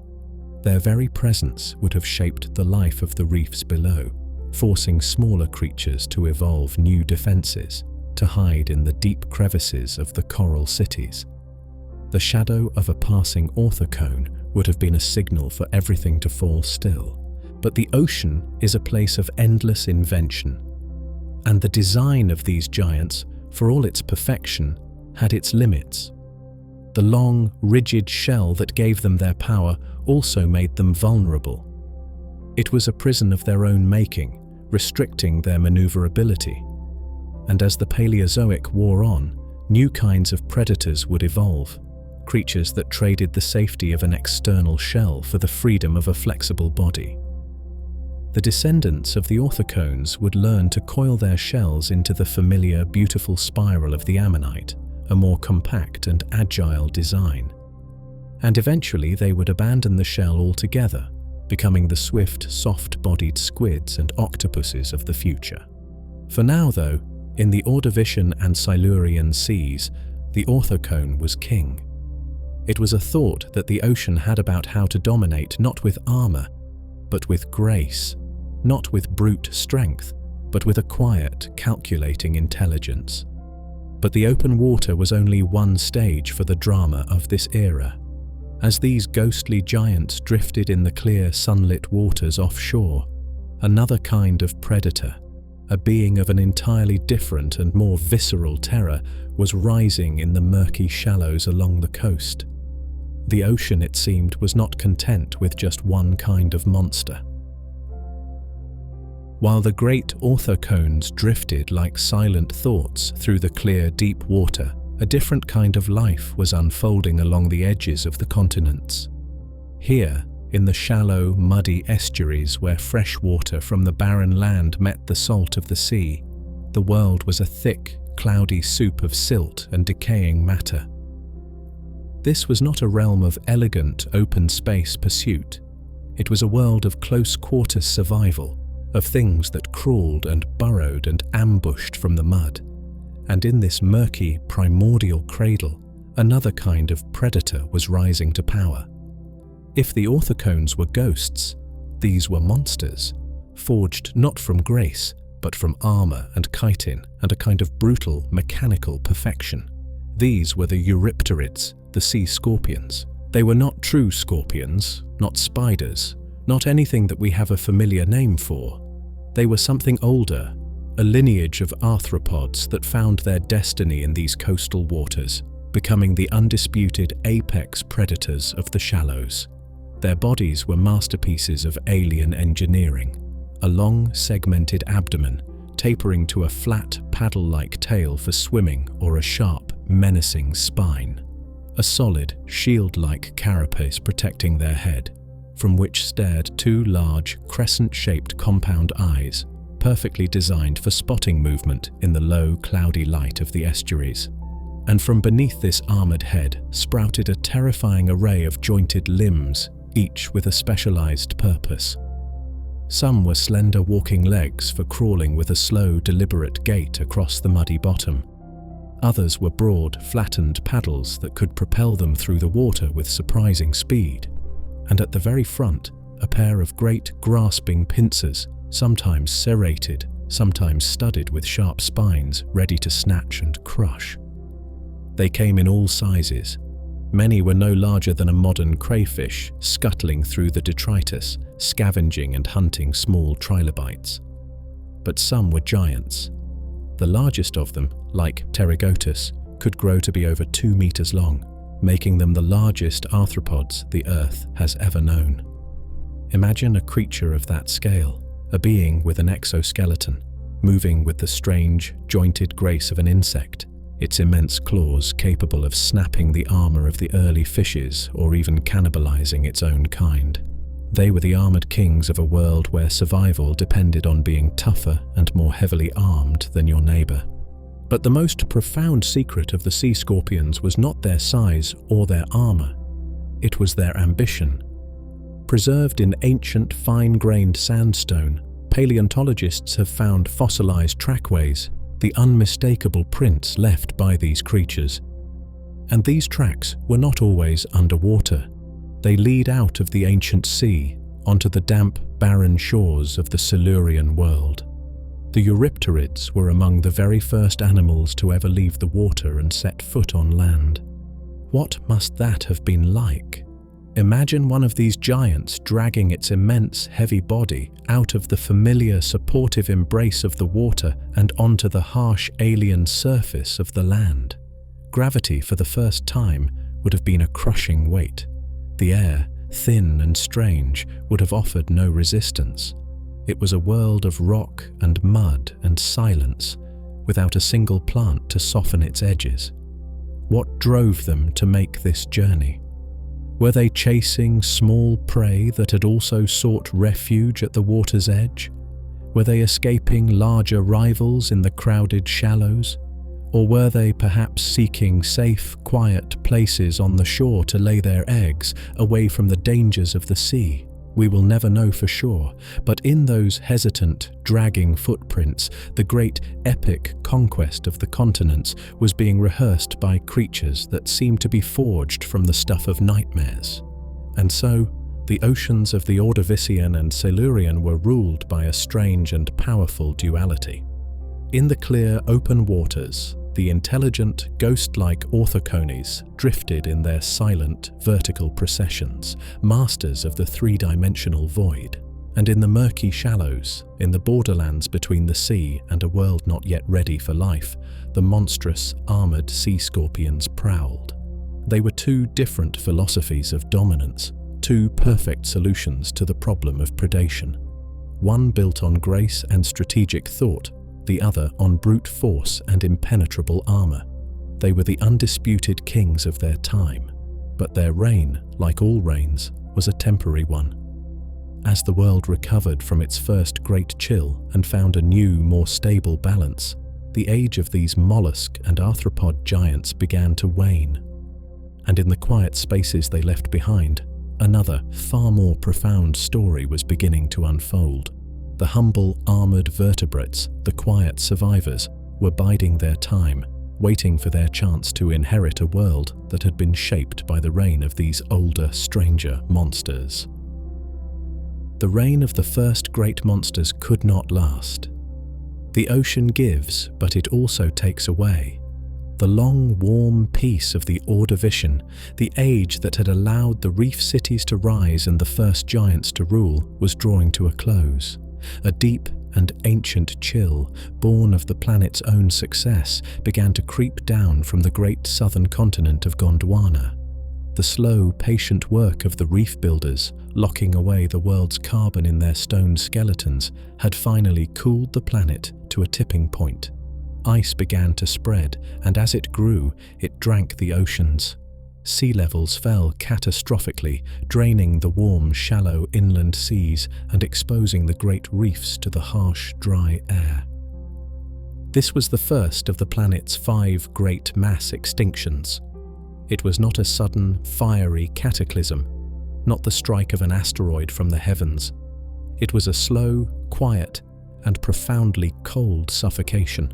Their very presence would have shaped the life of the reefs below, forcing smaller creatures to evolve new defenses, to hide in the deep crevices of the coral cities. The shadow of a passing orthocone would have been a signal for everything to fall still. But the ocean is a place of endless invention, and the design of these giants, for all its perfection, had its limits. The long, rigid shell that gave them their power also made them vulnerable. It was a prison of their own making, restricting their maneuverability. And as the Paleozoic wore on, new kinds of predators would evolve, creatures that traded the safety of an external shell for the freedom of a flexible body. The descendants of the Orthocones would learn to coil their shells into the familiar, beautiful spiral of the ammonite, a more compact and agile design. And eventually they would abandon the shell altogether, becoming the swift, soft-bodied squids and octopuses of the future. For now, though, in the Ordovician and Silurian seas, the Orthocone was king. It was a thought that the ocean had about how to dominate not with armor, but with grace, not with brute strength, but with a quiet, calculating intelligence. But the open water was only one stage for the drama of this era. As these ghostly giants drifted in the clear, sunlit waters offshore, another kind of predator, a being of an entirely different and more visceral terror, was rising in the murky shallows along the coast. The ocean, it seemed, was not content with just one kind of monster. While the great orthocones drifted like silent thoughts through the clear, deep water, a different kind of life was unfolding along the edges of the continents. Here, in the shallow, muddy estuaries where fresh water from the barren land met the salt of the sea, the world was a thick, cloudy soup of silt and decaying matter. This was not a realm of elegant, open space pursuit. It was a world of close-quarter survival, of things that crawled and burrowed and ambushed from the mud. And in this murky, primordial cradle, another kind of predator was rising to power. If the Orthocones were ghosts, these were monsters, forged not from grace, but from armor and chitin and a kind of brutal mechanical perfection. These were the Eurypterids, the sea scorpions. They were not true scorpions, not spiders, not anything that we have a familiar name for. They were something older, a lineage of arthropods that found their destiny in these coastal waters, becoming the undisputed apex predators of the shallows. Their bodies were masterpieces of alien engineering, a long, segmented abdomen, tapering to a flat, paddle-like tail for swimming or a sharp, menacing spine. A solid, shield-like carapace protecting their head, from which stared two large, crescent-shaped compound eyes, perfectly designed for spotting movement in the low, cloudy light of the estuaries. And from beneath this armored head sprouted a terrifying array of jointed limbs, each with a specialized purpose. Some were slender walking legs for crawling with a slow, deliberate gait across the muddy bottom. Others were broad, flattened paddles that could propel them through the water with surprising speed. And at the very front, a pair of great, grasping pincers, sometimes serrated, sometimes studded with sharp spines, ready to snatch and crush. They came in all sizes. Many were no larger than a modern crayfish, scuttling through the detritus, scavenging and hunting small trilobites. But some were giants. The largest of them, like Pterygotus, could grow to be over 2 meters long, making them the largest arthropods the Earth has ever known. Imagine a creature of that scale, a being with an exoskeleton, moving with the strange, jointed grace of an insect, its immense claws capable of snapping the armor of the early fishes or even cannibalizing its own kind. They were the armored kings of a world where survival depended on being tougher and more heavily armed than your neighbor. But the most profound secret of the sea scorpions was not their size or their armor. It was their ambition. Preserved in ancient, fine-grained sandstone, paleontologists have found fossilized trackways, the unmistakable prints left by these creatures. And these tracks were not always underwater. They lead out of the ancient sea, onto the damp, barren shores of the Silurian world. The Eurypterids were among the very first animals to ever leave the water and set foot on land. What must that have been like? Imagine one of these giants dragging its immense, heavy body out of the familiar, supportive embrace of the water and onto the harsh, alien surface of the land. Gravity, for the first time, would have been a crushing weight. The air, thin and strange, would have offered no resistance. It was a world of rock and mud and silence, without a single plant to soften its edges. What drove them to make this journey? Were they chasing small prey that had also sought refuge at the water's edge? Were they escaping larger rivals in the crowded shallows? Or were they perhaps seeking safe, quiet places on the shore to lay their eggs, away from the dangers of the sea? We will never know for sure, but in those hesitant, dragging footprints, the great epic conquest of the continents was being rehearsed by creatures that seemed to be forged from the stuff of nightmares. And so, the oceans of the Ordovician and Silurian were ruled by a strange and powerful duality. In the clear, open waters, the intelligent, ghost-like orthocones drifted in their silent, vertical processions, masters of the three-dimensional void. And in the murky shallows, in the borderlands between the sea and a world not yet ready for life, the monstrous, armored sea scorpions prowled. They were two different philosophies of dominance, two perfect solutions to the problem of predation. One built on grace and strategic thought, the other on brute force and impenetrable armor. They were the undisputed kings of their time, but their reign, like all reigns, was a temporary one. As the world recovered from its first great chill and found a new, more stable balance, the age of these mollusk and arthropod giants began to wane. And in the quiet spaces they left behind, another, far more profound story was beginning to unfold. The humble, armored vertebrates, the quiet survivors, were biding their time, waiting for their chance to inherit a world that had been shaped by the reign of these older, stranger monsters. The reign of the first great monsters could not last. The ocean gives, but it also takes away. The long, warm peace of the Ordovician, the age that had allowed the reef cities to rise and the first giants to rule, was drawing to a close. A deep and ancient chill, born of the planet's own success, began to creep down from the great southern continent of Gondwana. The slow, patient work of the reef builders, locking away the world's carbon in their stone skeletons, had finally cooled the planet to a tipping point. Ice began to spread, and as it grew, it drank the oceans. Sea levels fell catastrophically, draining the warm, shallow inland seas and exposing the great reefs to the harsh, dry air. This was the first of the planet's 5 great mass extinctions. It was not a sudden, fiery cataclysm, not the strike of an asteroid from the heavens. It was a slow, quiet, and profoundly cold suffocation.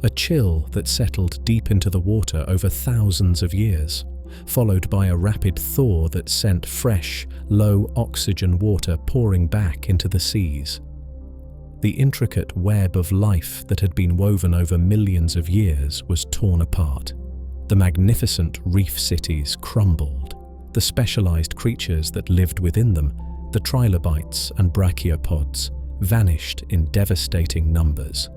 A chill that settled deep into the water over thousands of years, followed by a rapid thaw that sent fresh, low-oxygen water pouring back into the seas. The intricate web of life that had been woven over millions of years was torn apart. The magnificent reef cities crumbled. The specialized creatures that lived within them, the trilobites and brachiopods, vanished in devastating numbers.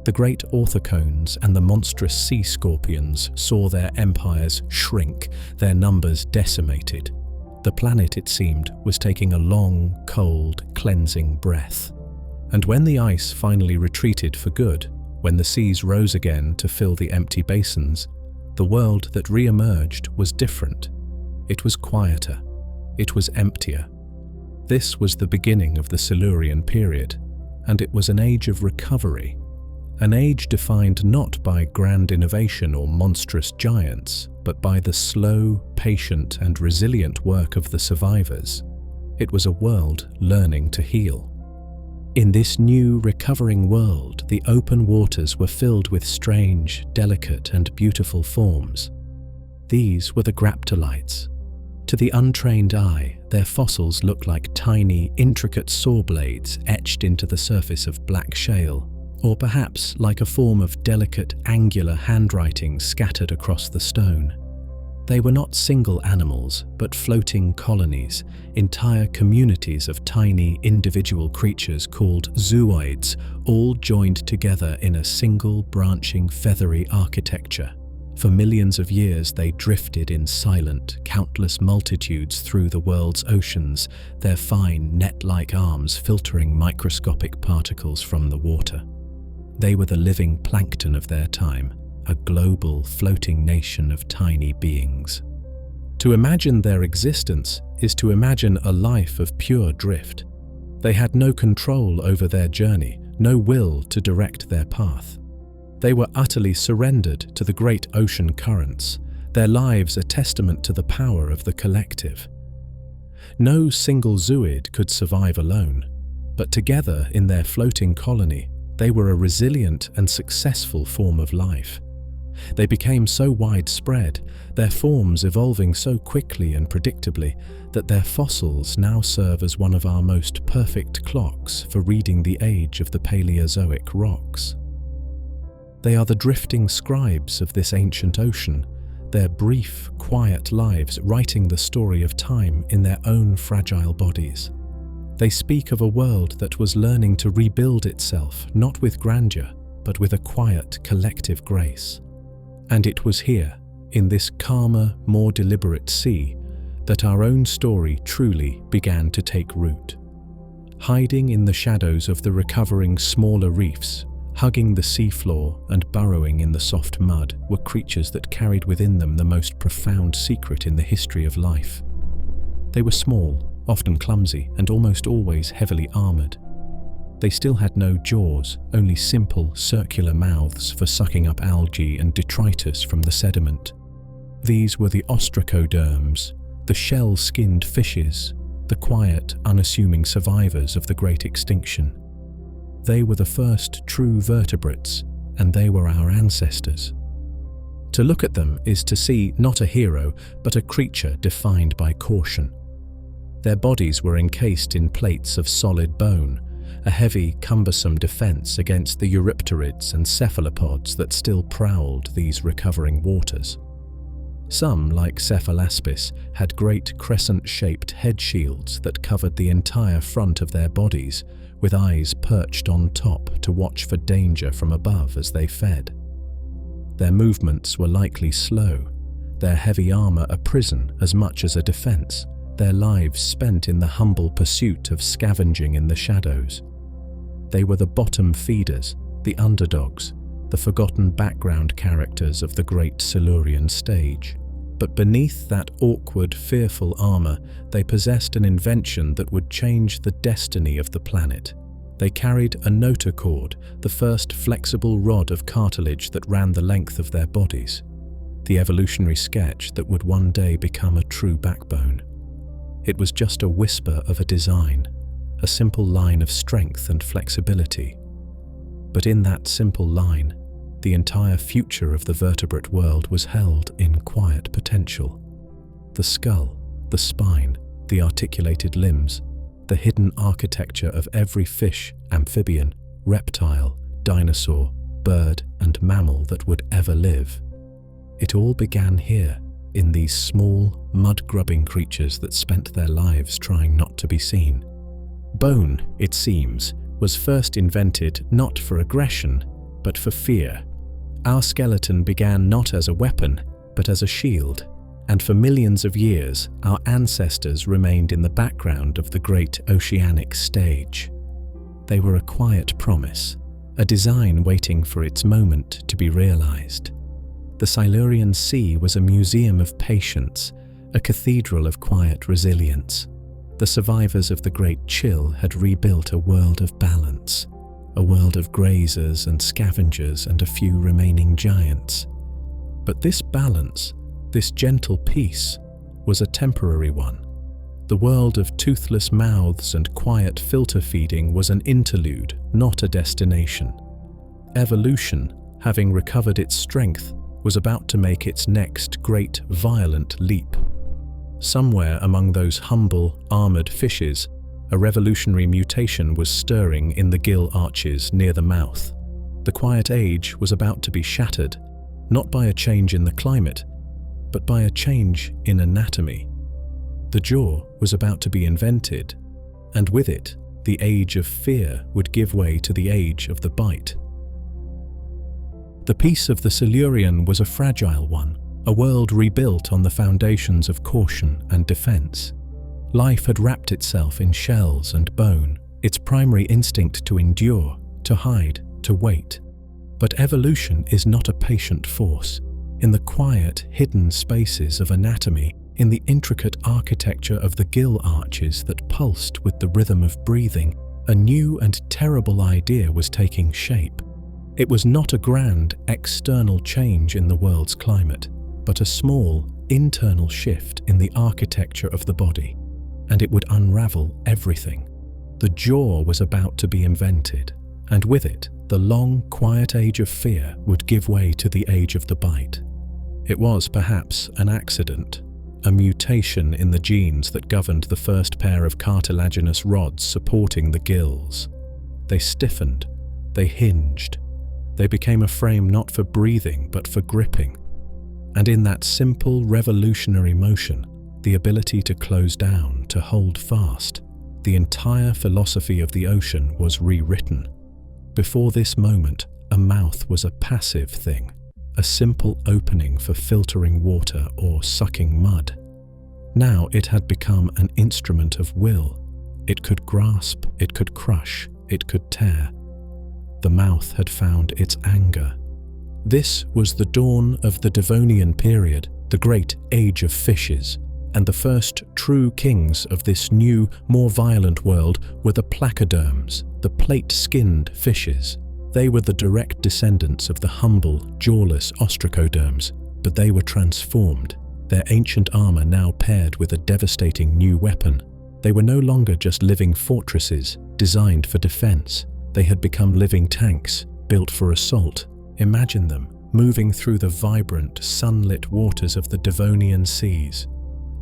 The great orthocones and the monstrous sea scorpions saw their empires shrink, their numbers decimated. The planet, it seemed, was taking a long, cold, cleansing breath. And when the ice finally retreated for good, when the seas rose again to fill the empty basins, the world that re-emerged was different. It was quieter. It was emptier. This was the beginning of the Silurian period, and it was an age of recovery. An age defined not by grand innovation or monstrous giants, but by the slow, patient, and resilient work of the survivors. It was a world learning to heal. In this new, recovering world, the open waters were filled with strange, delicate, and beautiful forms. These were the graptolites. To the untrained eye, their fossils looked like tiny, intricate saw blades etched into the surface of black shale, or perhaps like a form of delicate, angular handwriting scattered across the stone. They were not single animals, but floating colonies, entire communities of tiny, individual creatures called zooids, all joined together in a single, branching, feathery architecture. For millions of years they drifted in silent, countless multitudes through the world's oceans, their fine, net-like arms filtering microscopic particles from the water. They were the living plankton of their time, a global, floating nation of tiny beings. To imagine their existence is to imagine a life of pure drift. They had no control over their journey, no will to direct their path. They were utterly surrendered to the great ocean currents, their lives a testament to the power of the collective. No single zooid could survive alone, but together in their floating colony, they were a resilient and successful form of life. They became so widespread, their forms evolving so quickly and predictably, that their fossils now serve as one of our most perfect clocks for reading the age of the Paleozoic rocks. They are the drifting scribes of this ancient ocean, their brief, quiet lives writing the story of time in their own fragile bodies. They speak of a world that was learning to rebuild itself, not with grandeur, but with a quiet, collective grace. And it was here, in this calmer, more deliberate sea, that our own story truly began to take root. Hiding in the shadows of the recovering smaller reefs, hugging the seafloor and burrowing in the soft mud, were creatures that carried within them the most profound secret in the history of life. They were small, often clumsy, and almost always heavily armored. They still had no jaws, only simple, circular mouths for sucking up algae and detritus from the sediment. These were the ostracoderms, the shell-skinned fishes, the quiet, unassuming survivors of the Great Extinction. They were the first true vertebrates, and they were our ancestors. To look at them is to see not a hero, but a creature defined by caution. Their bodies were encased in plates of solid bone, a heavy, cumbersome defense against the eurypterids and cephalopods that still prowled these recovering waters. Some, like Cephalaspis, had great crescent-shaped head shields that covered the entire front of their bodies, with eyes perched on top to watch for danger from above as they fed. Their movements were likely slow, their heavy armor a prison as much as a defense, their lives spent in the humble pursuit of scavenging in the shadows. They were the bottom feeders, the underdogs, the forgotten background characters of the great Silurian stage. But beneath that awkward, fearful armor, they possessed an invention that would change the destiny of the planet. They carried a notochord, the first flexible rod of cartilage that ran the length of their bodies, the evolutionary sketch that would one day become a true backbone. It was just a whisper of a design, a simple line of strength and flexibility. But in that simple line, the entire future of the vertebrate world was held in quiet potential. The skull, the spine, the articulated limbs, the hidden architecture of every fish, amphibian, reptile, dinosaur, bird, and mammal that would ever live. It all began here, in these small, mud-grubbing creatures that spent their lives trying not to be seen. Bone, it seems, was first invented not for aggression, but for fear. Our skeleton began not as a weapon, but as a shield, and for millions of years our ancestors remained in the background of the great oceanic stage. They were a quiet promise, a design waiting for its moment to be realized. The Silurian Sea was a museum of patience, a cathedral of quiet resilience. The survivors of the Great Chill had rebuilt a world of balance, a world of grazers and scavengers and a few remaining giants. But this balance, this gentle peace, was a temporary one. The world of toothless mouths and quiet filter feeding was an interlude, not a destination. Evolution, having recovered its strength, was about to make its next great violent leap. Somewhere among those humble, armored fishes, a revolutionary mutation was stirring in the gill arches near the mouth. The quiet age was about to be shattered, not by a change in the climate, but by a change in anatomy. The jaw was about to be invented, and with it, the age of fear would give way to the age of the bite. The peace of the Silurian was a fragile one, a world rebuilt on the foundations of caution and defense. Life had wrapped itself in shells and bone, its primary instinct to endure, to hide, to wait. But evolution is not a patient force. In the quiet, hidden spaces of anatomy, in the intricate architecture of the gill arches that pulsed with the rhythm of breathing, a new and terrible idea was taking shape. It was not a grand, external change in the world's climate, but a small, internal shift in the architecture of the body, and it would unravel everything. The jaw was about to be invented, and with it, the long, quiet age of fear would give way to the age of the bite. It was perhaps an accident, a mutation in the genes that governed the first pair of cartilaginous rods supporting the gills. They stiffened, they hinged, they became a frame not for breathing but for gripping. And in that simple, revolutionary motion, the ability to close down, to hold fast, the entire philosophy of the ocean was rewritten. Before this moment, a mouth was a passive thing, a simple opening for filtering water or sucking mud. Now it had become an instrument of will. It could grasp, it could crush, it could tear. The mouth had found its anger. This was the dawn of the Devonian period, the great age of fishes, and the first true kings of this new, more violent world were the placoderms, the plate-skinned fishes. They were the direct descendants of the humble, jawless ostracoderms, but they were transformed, their ancient armor now paired with a devastating new weapon. They were no longer just living fortresses, designed for defense. They had become living tanks, built for assault. Imagine them, moving through the vibrant, sunlit waters of the Devonian seas.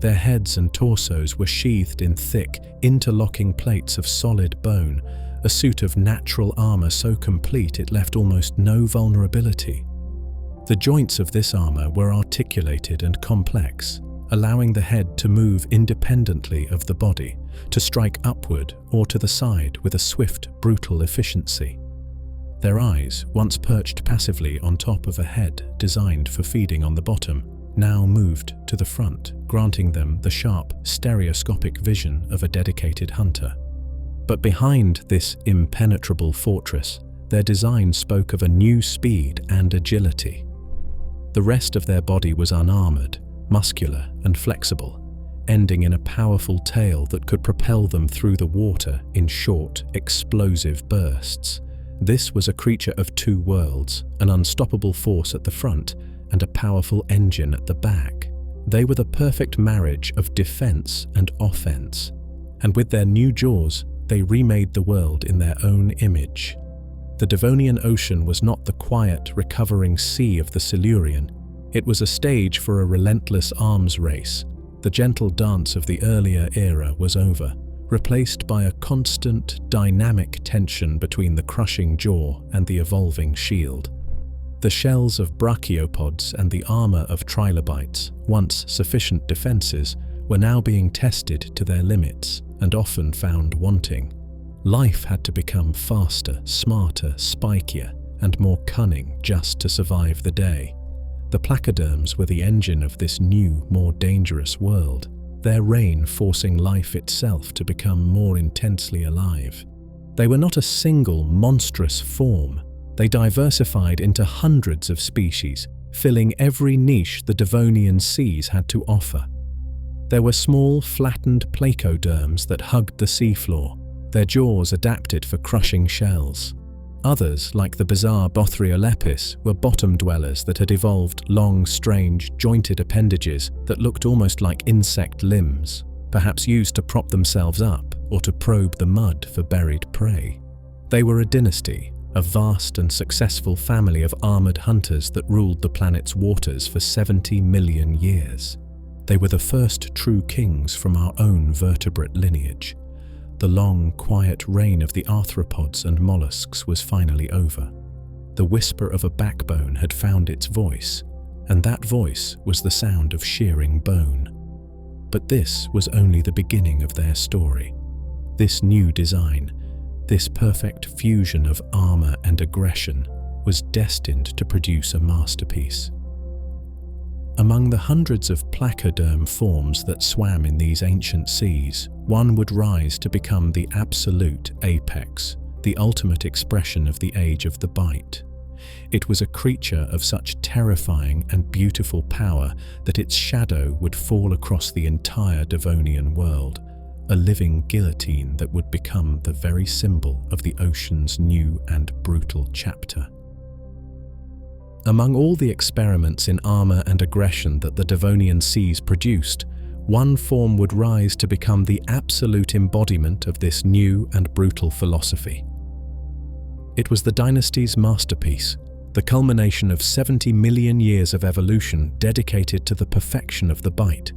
Their heads and torsos were sheathed in thick, interlocking plates of solid bone, a suit of natural armor so complete it left almost no vulnerability. The joints of this armor were articulated and complex, allowing the head to move independently of the body, to strike upward or to the side with a swift, brutal efficiency. Their eyes, once perched passively on top of a head designed for feeding on the bottom, now moved to the front, granting them the sharp, stereoscopic vision of a dedicated hunter. But behind this impenetrable fortress, their design spoke of a new speed and agility. The rest of their body was unarmored, muscular and flexible, ending in a powerful tail that could propel them through the water in short, explosive bursts. This was a creature of two worlds, an unstoppable force at the front and a powerful engine at the back. They were the perfect marriage of defense and offense, and with their new jaws, they remade the world in their own image. The Devonian Ocean was not the quiet, recovering sea of the Silurian. It was a stage for a relentless arms race. The gentle dance of the earlier era was over, replaced by a constant, dynamic tension between the crushing jaw and the evolving shield. The shells of brachiopods and the armor of trilobites, once sufficient defenses, were now being tested to their limits and often found wanting. Life had to become faster, smarter, spikier, and more cunning just to survive the day. The placoderms were the engine of this new, more dangerous world, their reign forcing life itself to become more intensely alive. They were not a single, monstrous form. They diversified into hundreds of species, filling every niche the Devonian seas had to offer. There were small, flattened placoderms that hugged the seafloor, their jaws adapted for crushing shells. Others, like the bizarre Bothrialepis, were bottom dwellers that had evolved long, strange, jointed appendages that looked almost like insect limbs, perhaps used to prop themselves up or to probe the mud for buried prey. They were a dynasty, a vast and successful family of armored hunters that ruled the planet's waters for 70 million years. They were the first true kings from our own vertebrate lineage. The long, quiet reign of the arthropods and mollusks was finally over. The whisper of a backbone had found its voice, and that voice was the sound of shearing bone. But this was only the beginning of their story. This new design, this perfect fusion of armor and aggression, was destined to produce a masterpiece. Among the hundreds of placoderm forms that swam in these ancient seas, one would rise to become the absolute apex, the ultimate expression of the age of the bite. It was a creature of such terrifying and beautiful power that its shadow would fall across the entire Devonian world, a living guillotine that would become the very symbol of the ocean's new and brutal chapter. Among all the experiments in armor and aggression that the Devonian seas produced, one form would rise to become the absolute embodiment of this new and brutal philosophy. It was the dynasty's masterpiece, the culmination of 70 million years of evolution dedicated to the perfection of the bite.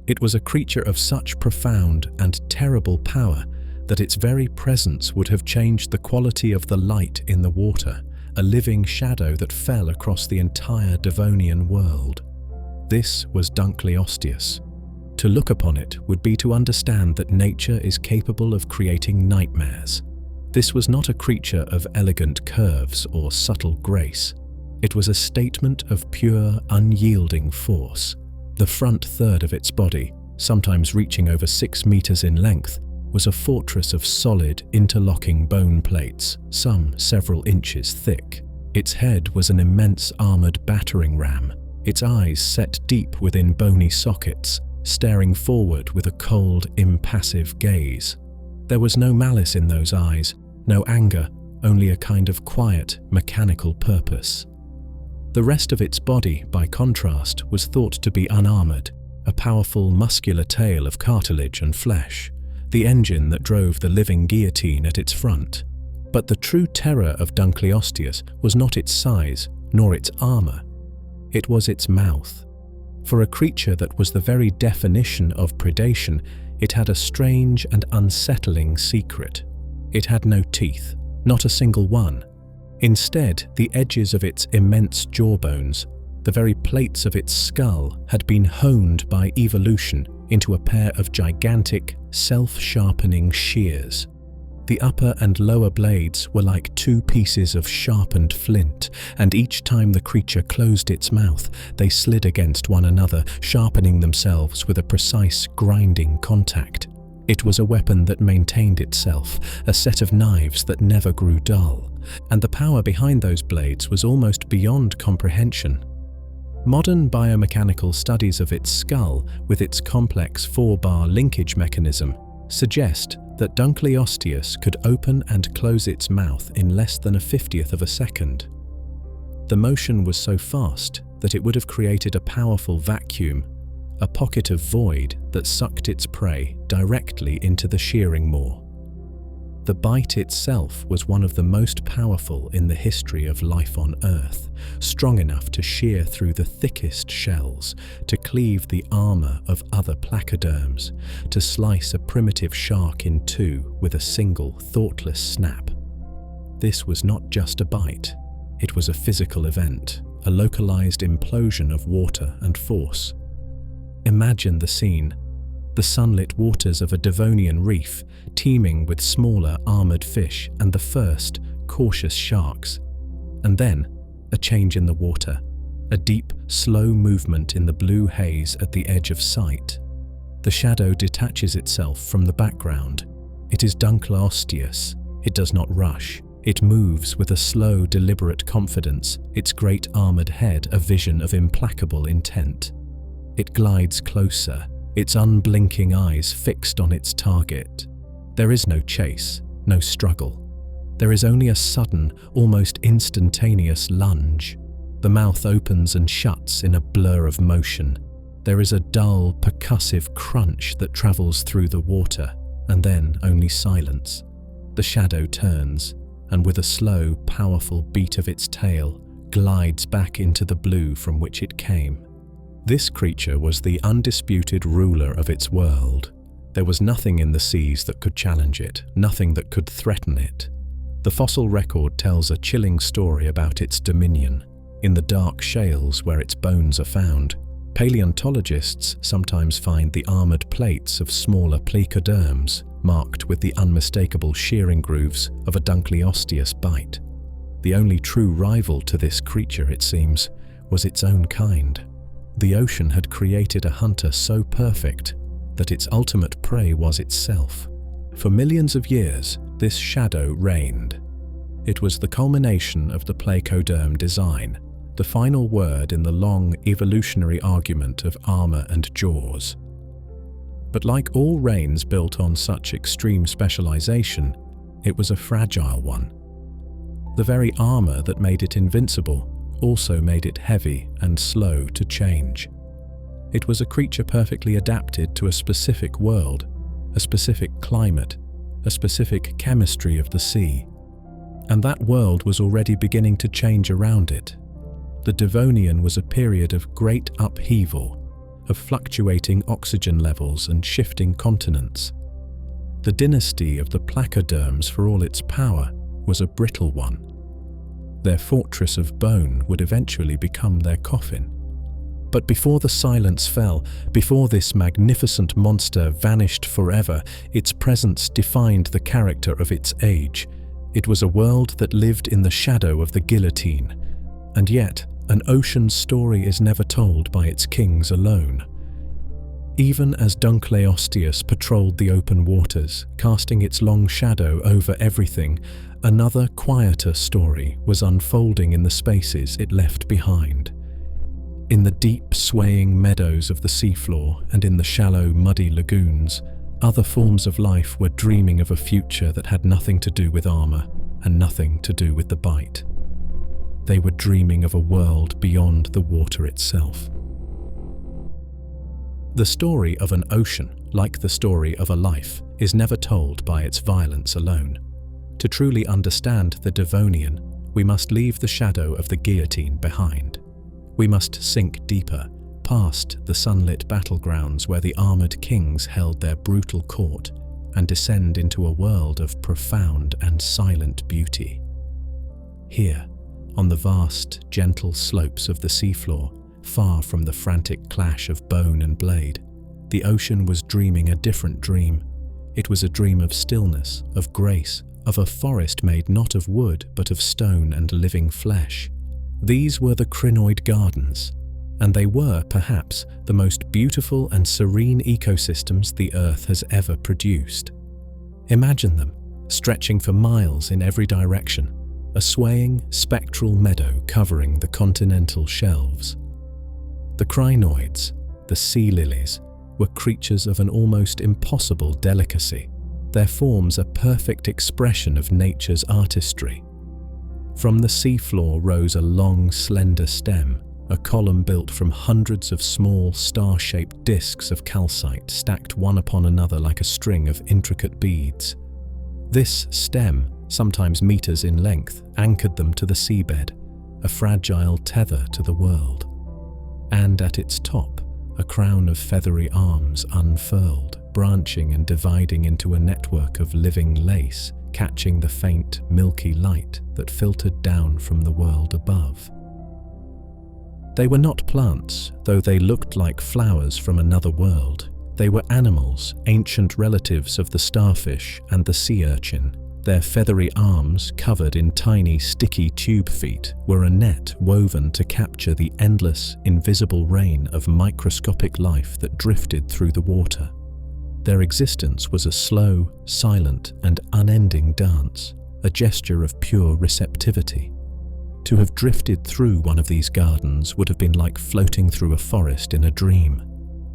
It was a creature of such profound and terrible power that its very presence would have changed the quality of the light in the water, a living shadow that fell across the entire Devonian world. This was Dunkleosteus. To look upon it would be to understand that nature is capable of creating nightmares. This was not a creature of elegant curves or subtle grace. It was a statement of pure, unyielding force. The front third of its body, sometimes reaching over 6 meters in length, was a fortress of solid, interlocking bone plates, some several inches thick. Its head was an immense armored battering ram, its eyes set deep within bony sockets, staring forward with a cold, impassive gaze. There was no malice in those eyes, no anger, only a kind of quiet, mechanical purpose. The rest of its body, by contrast, was thought to be unarmored, a powerful, muscular tail of cartilage and flesh, the engine that drove the living guillotine at its front. But the true terror of Dunkleosteus was not its size, nor its armor. It was its mouth. For a creature that was the very definition of predation, it had a strange and unsettling secret. It had no teeth, not a single one. Instead, the edges of its immense jawbones, the very plates of its skull, had been honed by evolution into a pair of gigantic, self-sharpening shears. The upper and lower blades were like two pieces of sharpened flint, and each time the creature closed its mouth, they slid against one another, sharpening themselves with a precise, grinding contact. It was a weapon that maintained itself, a set of knives that never grew dull, and the power behind those blades was almost beyond comprehension. Modern biomechanical studies of its skull, with its complex 4-bar linkage mechanism, suggest that Dunkleosteus could open and close its mouth in less than a 50th of a second. The motion was so fast that it would have created a powerful vacuum, a pocket of void that sucked its prey directly into the shearing maw. The bite itself was one of the most powerful in the history of life on Earth, strong enough to shear through the thickest shells, to cleave the armor of other placoderms, to slice a primitive shark in two with a single thoughtless snap. This was not just a bite, it was a physical event, a localized implosion of water and force. Imagine the scene. The sunlit waters of a Devonian reef, teeming with smaller armored fish and the first, cautious sharks. And then, a change in the water, a deep, slow movement in the blue haze at the edge of sight. The shadow detaches itself from the background. It is Dunkleosteus. It does not rush. It moves with a slow, deliberate confidence, its great armored head a vision of implacable intent. It glides closer, its unblinking eyes fixed on its target. There is no chase, no struggle. There is only a sudden, almost instantaneous lunge. The mouth opens and shuts in a blur of motion. There is a dull, percussive crunch that travels through the water, and then only silence. The shadow turns, and with a slow, powerful beat of its tail, glides back into the blue from which it came. This creature was the undisputed ruler of its world. There was nothing in the seas that could challenge it, nothing that could threaten it. The fossil record tells a chilling story about its dominion. In the dark shales where its bones are found, paleontologists sometimes find the armored plates of smaller plecoderms, marked with the unmistakable shearing grooves of a Dunkleosteus bite. The only true rival to this creature, it seems, was its own kind. The ocean had created a hunter so perfect that its ultimate prey was itself. For millions of years, this shadow reigned. It was the culmination of the plecoderm design, the final word in the long evolutionary argument of armor and jaws. But like all reigns built on such extreme specialization, it was a fragile one. The very armor that made it invincible also made it heavy and slow to change. It was a creature perfectly adapted to a specific world, a specific climate, a specific chemistry of the sea. And that world was already beginning to change around it. The Devonian was a period of great upheaval, of fluctuating oxygen levels and shifting continents. The dynasty of the placoderms, for all its power, was a brittle one. Their fortress of bone would eventually become their coffin. But before the silence fell, before this magnificent monster vanished forever, its presence defined the character of its age. It was a world that lived in the shadow of the guillotine. And yet, an ocean's story is never told by its kings alone. Even as Dunkleosteus patrolled the open waters, casting its long shadow over everything, another quieter story was unfolding in the spaces it left behind. In the deep, swaying meadows of the seafloor and in the shallow, muddy lagoons, other forms of life were dreaming of a future that had nothing to do with armor and nothing to do with the bite. They were dreaming of a world beyond the water itself. The story of an ocean, like the story of a life, is never told by its violence alone. To truly understand the Devonian, we must leave the shadow of the guillotine behind. We must sink deeper, past the sunlit battlegrounds where the armored kings held their brutal court, and descend into a world of profound and silent beauty. Here, on the vast, gentle slopes of the seafloor, far from the frantic clash of bone and blade, the ocean was dreaming a different dream. It was a dream of stillness, of grace, of a forest made not of wood but of stone and living flesh. These were the crinoid gardens, and they were, perhaps, the most beautiful and serene ecosystems the Earth has ever produced. Imagine them, stretching for miles in every direction, a swaying, spectral meadow covering the continental shelves. The crinoids, the sea lilies, were creatures of an almost impossible delicacy, their forms a perfect expression of nature's artistry. From the seafloor rose a long, slender stem, a column built from hundreds of small, star-shaped discs of calcite stacked one upon another like a string of intricate beads. This stem, sometimes meters in length, anchored them to the seabed, a fragile tether to the world. And at its top, a crown of feathery arms unfurled, branching and dividing into a network of living lace, catching the faint, milky light that filtered down from the world above. They were not plants, though they looked like flowers from another world. They were animals, ancient relatives of the starfish and the sea urchin. Their feathery arms, covered in tiny, sticky tube feet, were a net woven to capture the endless, invisible rain of microscopic life that drifted through the water. Their existence was a slow, silent, and unending dance, a gesture of pure receptivity. To have drifted through one of these gardens would have been like floating through a forest in a dream.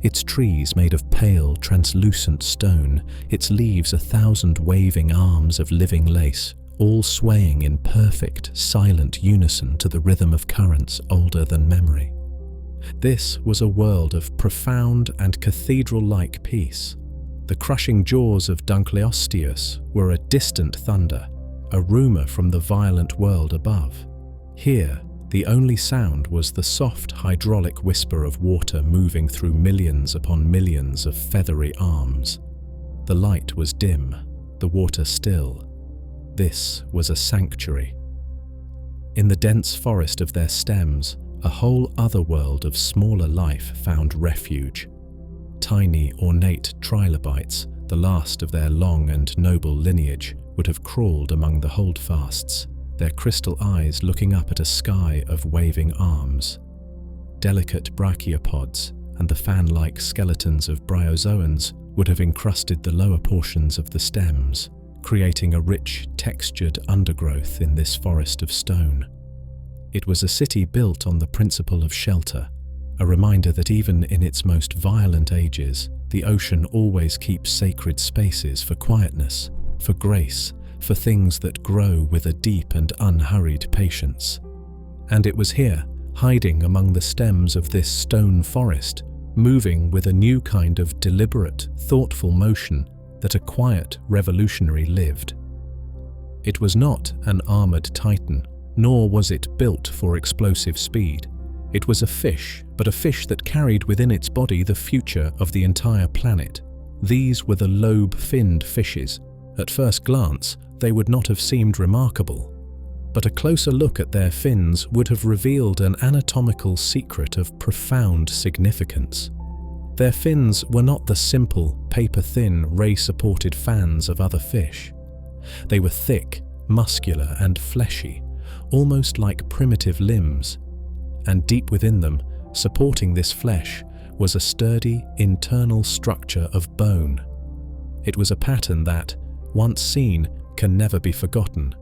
Its trees made of pale, translucent stone, its leaves 1,000 waving arms of living lace, all swaying in perfect, silent unison to the rhythm of currents older than memory. This was a world of profound and cathedral-like peace. The crushing jaws of Dunkleosteus were a distant thunder, a rumour from the violent world above. Here, the only sound was the soft hydraulic whisper of water moving through millions upon millions of feathery arms. The light was dim, the water still. This was a sanctuary. In the dense forest of their stems, a whole other world of smaller life found refuge. Tiny, ornate trilobites, the last of their long and noble lineage, would have crawled among the holdfasts, their crystal eyes looking up at a sky of waving arms. Delicate brachiopods and the fan-like skeletons of bryozoans would have encrusted the lower portions of the stems, creating a rich, textured undergrowth in this forest of stone. It was a city built on the principle of shelter, a reminder that even in its most violent ages, the ocean always keeps sacred spaces for quietness, for grace, for things that grow with a deep and unhurried patience. And it was here, hiding among the stems of this stone forest, moving with a new kind of deliberate, thoughtful motion, that a quiet revolutionary lived. It was not an armored titan, nor was it built for explosive speed. It was a fish, but a fish that carried within its body the future of the entire planet. These were the lobe-finned fishes. At first glance, they would not have seemed remarkable, but a closer look at their fins would have revealed an anatomical secret of profound significance. Their fins were not the simple, paper-thin, ray-supported fans of other fish. They were thick, muscular, and fleshy, almost like primitive limbs. And deep within them, supporting this flesh, was a sturdy, internal structure of bone. It was a pattern that, once seen, can never be forgotten.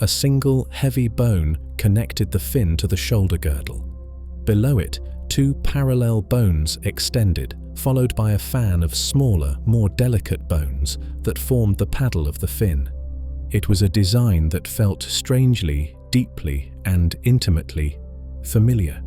A single, heavy bone connected the fin to the shoulder girdle. Below it, two parallel bones extended, followed by a fan of smaller, more delicate bones that formed the paddle of the fin. It was a design that felt strangely, deeply, and intimately familiar,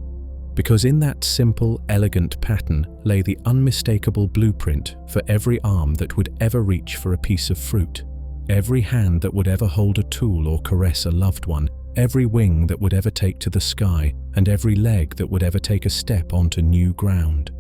because in that simple, elegant pattern lay the unmistakable blueprint for every arm that would ever reach for a piece of fruit, every hand that would ever hold a tool or caress a loved one, every wing that would ever take to the sky, and every leg that would ever take a step onto new ground.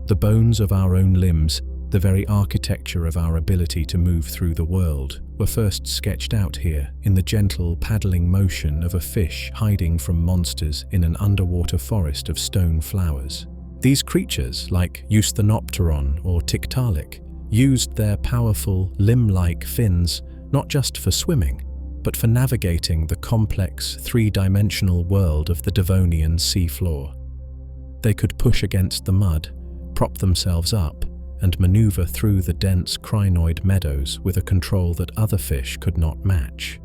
The bones of our own limbs, The very architecture of our ability to move through the world were first sketched out here in the gentle paddling motion of a fish hiding from monsters in an underwater forest of stone flowers. These creatures, like Eusthenopteron or Tiktaalik, used their powerful, limb-like fins not just for swimming, but for navigating the complex, three-dimensional world of the Devonian seafloor. They could push against the mud, prop themselves up, and maneuver through the dense crinoid meadows with a control that other fish could not match.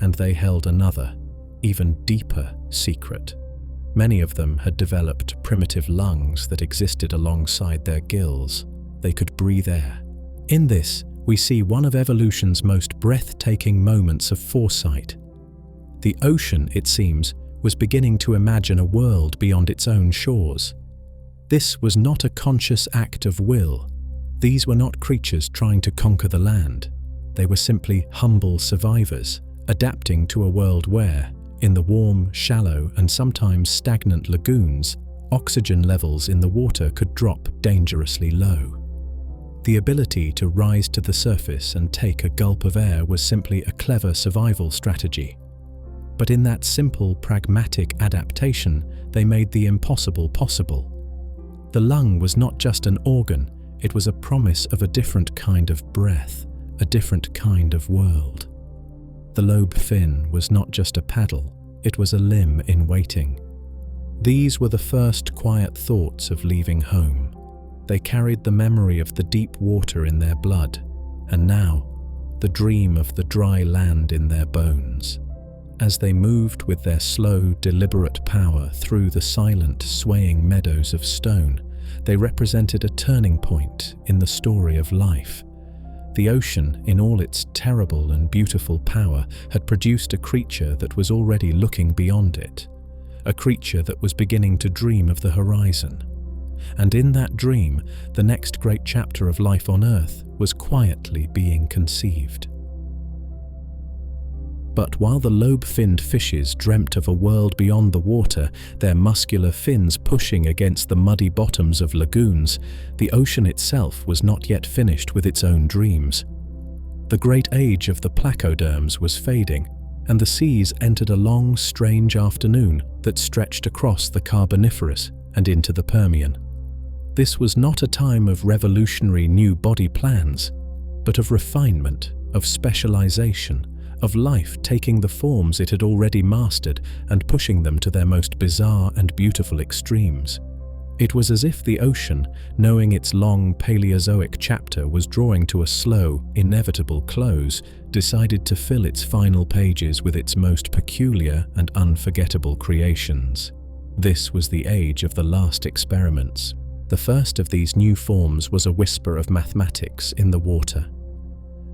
And they held another, even deeper secret. Many of them had developed primitive lungs that existed alongside their gills. They could breathe air. In this, we see one of evolution's most breathtaking moments of foresight. The ocean, it seems, was beginning to imagine a world beyond its own shores. This was not a conscious act of will. These were not creatures trying to conquer the land. They were simply humble survivors, adapting to a world where, in the warm, shallow, and sometimes stagnant lagoons, oxygen levels in the water could drop dangerously low. The ability to rise to the surface and take a gulp of air was simply a clever survival strategy. But in that simple, pragmatic adaptation, they made the impossible possible. The lung was not just an organ, it was a promise of a different kind of breath, a different kind of world. The lobe fin was not just a paddle, it was a limb in waiting. These were the first quiet thoughts of leaving home. They carried the memory of the deep water in their blood, and now, the dream of the dry land in their bones. As they moved with their slow, deliberate power through the silent, swaying meadows of stone, they represented a turning point in the story of life. The ocean, in all its terrible and beautiful power, had produced a creature that was already looking beyond it, a creature that was beginning to dream of the horizon. And in that dream, the next great chapter of life on Earth was quietly being conceived. But while the lobe-finned fishes dreamt of a world beyond the water, their muscular fins pushing against the muddy bottoms of lagoons, the ocean itself was not yet finished with its own dreams. The great age of the placoderms was fading, and the seas entered a long, strange afternoon that stretched across the Carboniferous and into the Permian. This was not a time of revolutionary new body plans, but of refinement, of specialization, of life taking the forms it had already mastered and pushing them to their most bizarre and beautiful extremes. It was as if the ocean, knowing its long Paleozoic chapter was drawing to a slow, inevitable close, decided to fill its final pages with its most peculiar and unforgettable creations. This was the age of the last experiments. The first of these new forms was a whisper of mathematics in the water.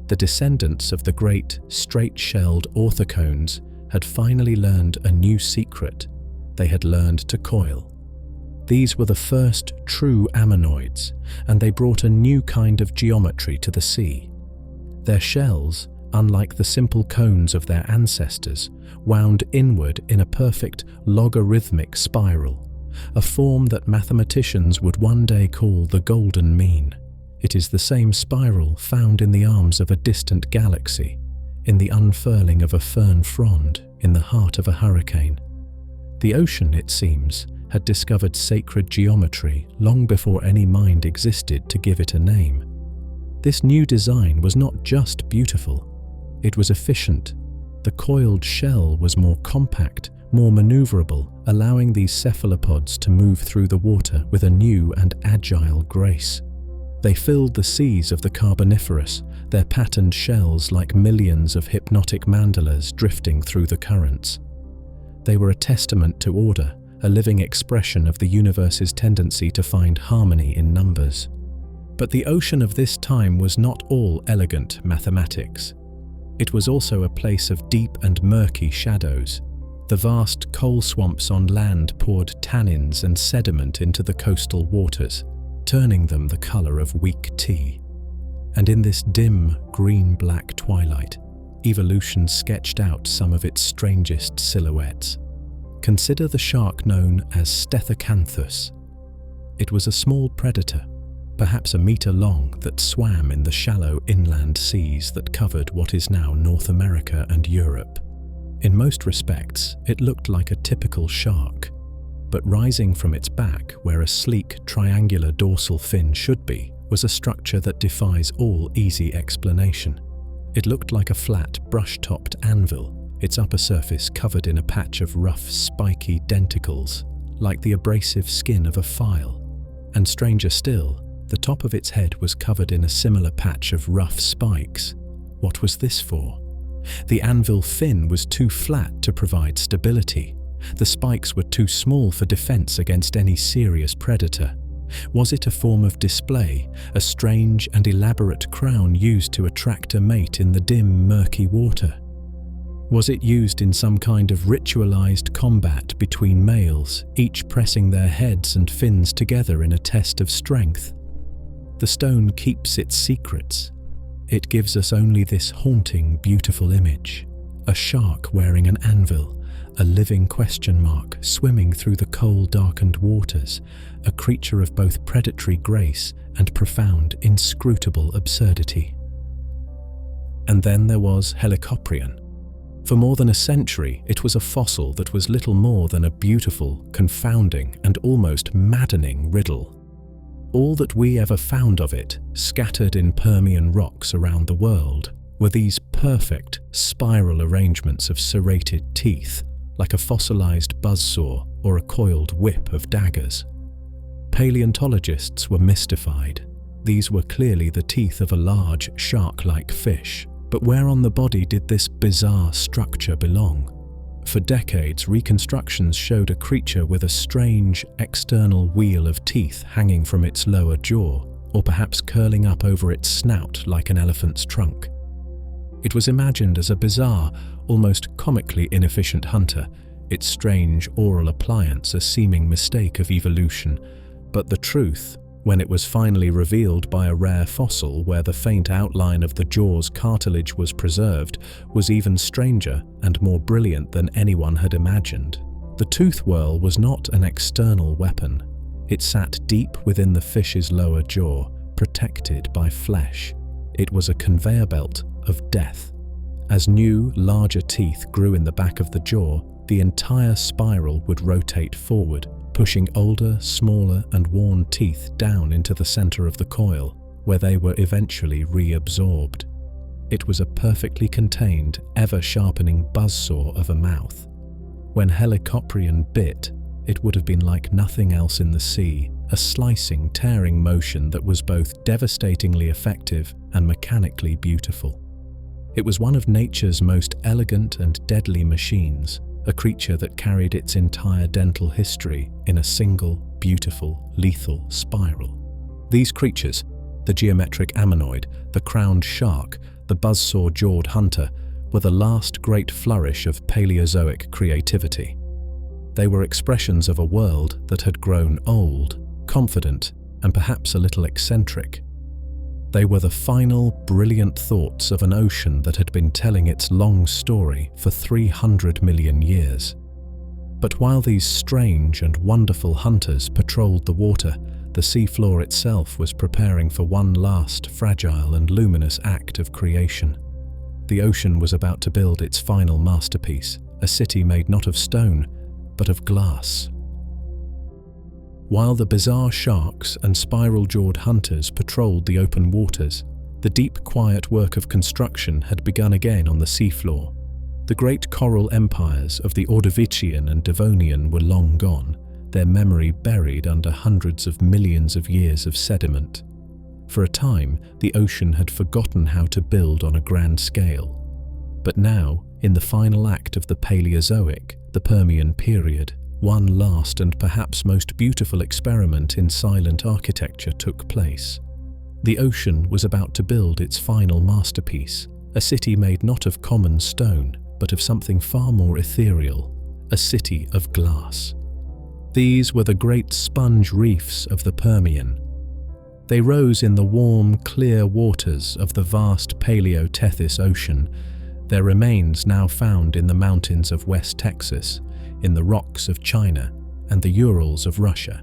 The descendants of the great, straight-shelled orthocones had finally learned a new secret. They had learned to coil. These were the first true ammonoids, and they brought a new kind of geometry to the sea. Their shells, unlike the simple cones of their ancestors, wound inward in a perfect logarithmic spiral, a form that mathematicians would one day call the golden mean. It is the same spiral found in the arms of a distant galaxy, in the unfurling of a fern frond, in the heart of a hurricane. The ocean, it seems, had discovered sacred geometry long before any mind existed to give it a name. This new design was not just beautiful, it was efficient. The coiled shell was more compact, more maneuverable, allowing these cephalopods to move through the water with a new and agile grace. They filled the seas of the Carboniferous, their patterned shells like millions of hypnotic mandalas drifting through the currents. They were a testament to order, a living expression of the universe's tendency to find harmony in numbers. But the ocean of this time was not all elegant mathematics. It was also a place of deep and murky shadows. The vast coal swamps on land poured tannins and sediment into the coastal waters, turning them the color of weak tea. And in this dim, green-black twilight, evolution sketched out some of its strangest silhouettes. Consider the shark known as Stethocyanthus. It was a small predator, perhaps a meter long, that swam in the shallow inland seas that covered what is now North America and Europe. In most respects, it looked like a typical shark, but rising from its back, where a sleek, triangular dorsal fin should be, was a structure that defies all easy explanation. It looked like a flat, brush-topped anvil, its upper surface covered in a patch of rough, spiky denticles, like the abrasive skin of a file. And stranger still, the top of its head was covered in a similar patch of rough spikes. What was this for? The anvil fin was too flat to provide stability. The spikes were too small for defense against any serious predator. Was it a form of display, a strange and elaborate crown used to attract a mate in the dim, murky water? Was it used in some kind of ritualized combat between males, each pressing their heads and fins together in a test of strength? The stone keeps its secrets. It gives us only this haunting, beautiful image. A shark wearing an anvil, a living question mark swimming through the coal-darkened waters, a creature of both predatory grace and profound, inscrutable absurdity. And then there was Helicoprion. For more than a century, it was a fossil that was little more than a beautiful, confounding, and almost maddening riddle. All that we ever found of it, scattered in Permian rocks around the world, were these perfect, spiral arrangements of serrated teeth, like a fossilized buzzsaw or a coiled whip of daggers. Paleontologists were mystified. These were clearly the teeth of a large, shark-like fish. But where on the body did this bizarre structure belong? For decades, reconstructions showed a creature with a strange, external wheel of teeth hanging from its lower jaw, or perhaps curling up over its snout like an elephant's trunk. It was imagined as a bizarre, almost comically inefficient hunter, its strange oral appliance a seeming mistake of evolution. But the truth, when it was finally revealed by a rare fossil where the faint outline of the jaw's cartilage was preserved, was even stranger and more brilliant than anyone had imagined. The tooth whorl was not an external weapon. It sat deep within the fish's lower jaw, protected by flesh. It was a conveyor belt of death. As new, larger teeth grew in the back of the jaw, the entire spiral would rotate forward, pushing older, smaller and worn teeth down into the center of the coil, where they were eventually reabsorbed. It was a perfectly contained, ever-sharpening buzzsaw of a mouth. When Helicoprion bit, it would have been like nothing else in the sea, a slicing, tearing motion that was both devastatingly effective and mechanically beautiful. It was one of nature's most elegant and deadly machines, a creature that carried its entire dental history in a single, beautiful, lethal spiral. These creatures, the geometric ammonoid, the crowned shark, the buzzsaw-jawed hunter, were the last great flourish of Paleozoic creativity. They were expressions of a world that had grown old, confident, and perhaps a little eccentric. They were the final, brilliant thoughts of an ocean that had been telling its long story for 300 million years. But while these strange and wonderful hunters patrolled the water, the seafloor itself was preparing for one last fragile and luminous act of creation. The ocean was about to build its final masterpiece, a city made not of stone, but of glass. While the bizarre sharks and spiral-jawed hunters patrolled the open waters, the deep, quiet work of construction had begun again on the seafloor. The great coral empires of the Ordovician and Devonian were long gone, their memory buried under hundreds of millions of years of sediment. For a time, the ocean had forgotten how to build on a grand scale. But now, in the final act of the Paleozoic, the Permian period, one last and perhaps most beautiful experiment in silent architecture took place. The ocean was about to build its final masterpiece, a city made not of common stone, but of something far more ethereal, a city of glass. These were the great sponge reefs of the Permian. They rose in the warm, clear waters of the vast Paleotethys Ocean, their remains now found in the mountains of West Texas, in the rocks of China, and the Urals of Russia.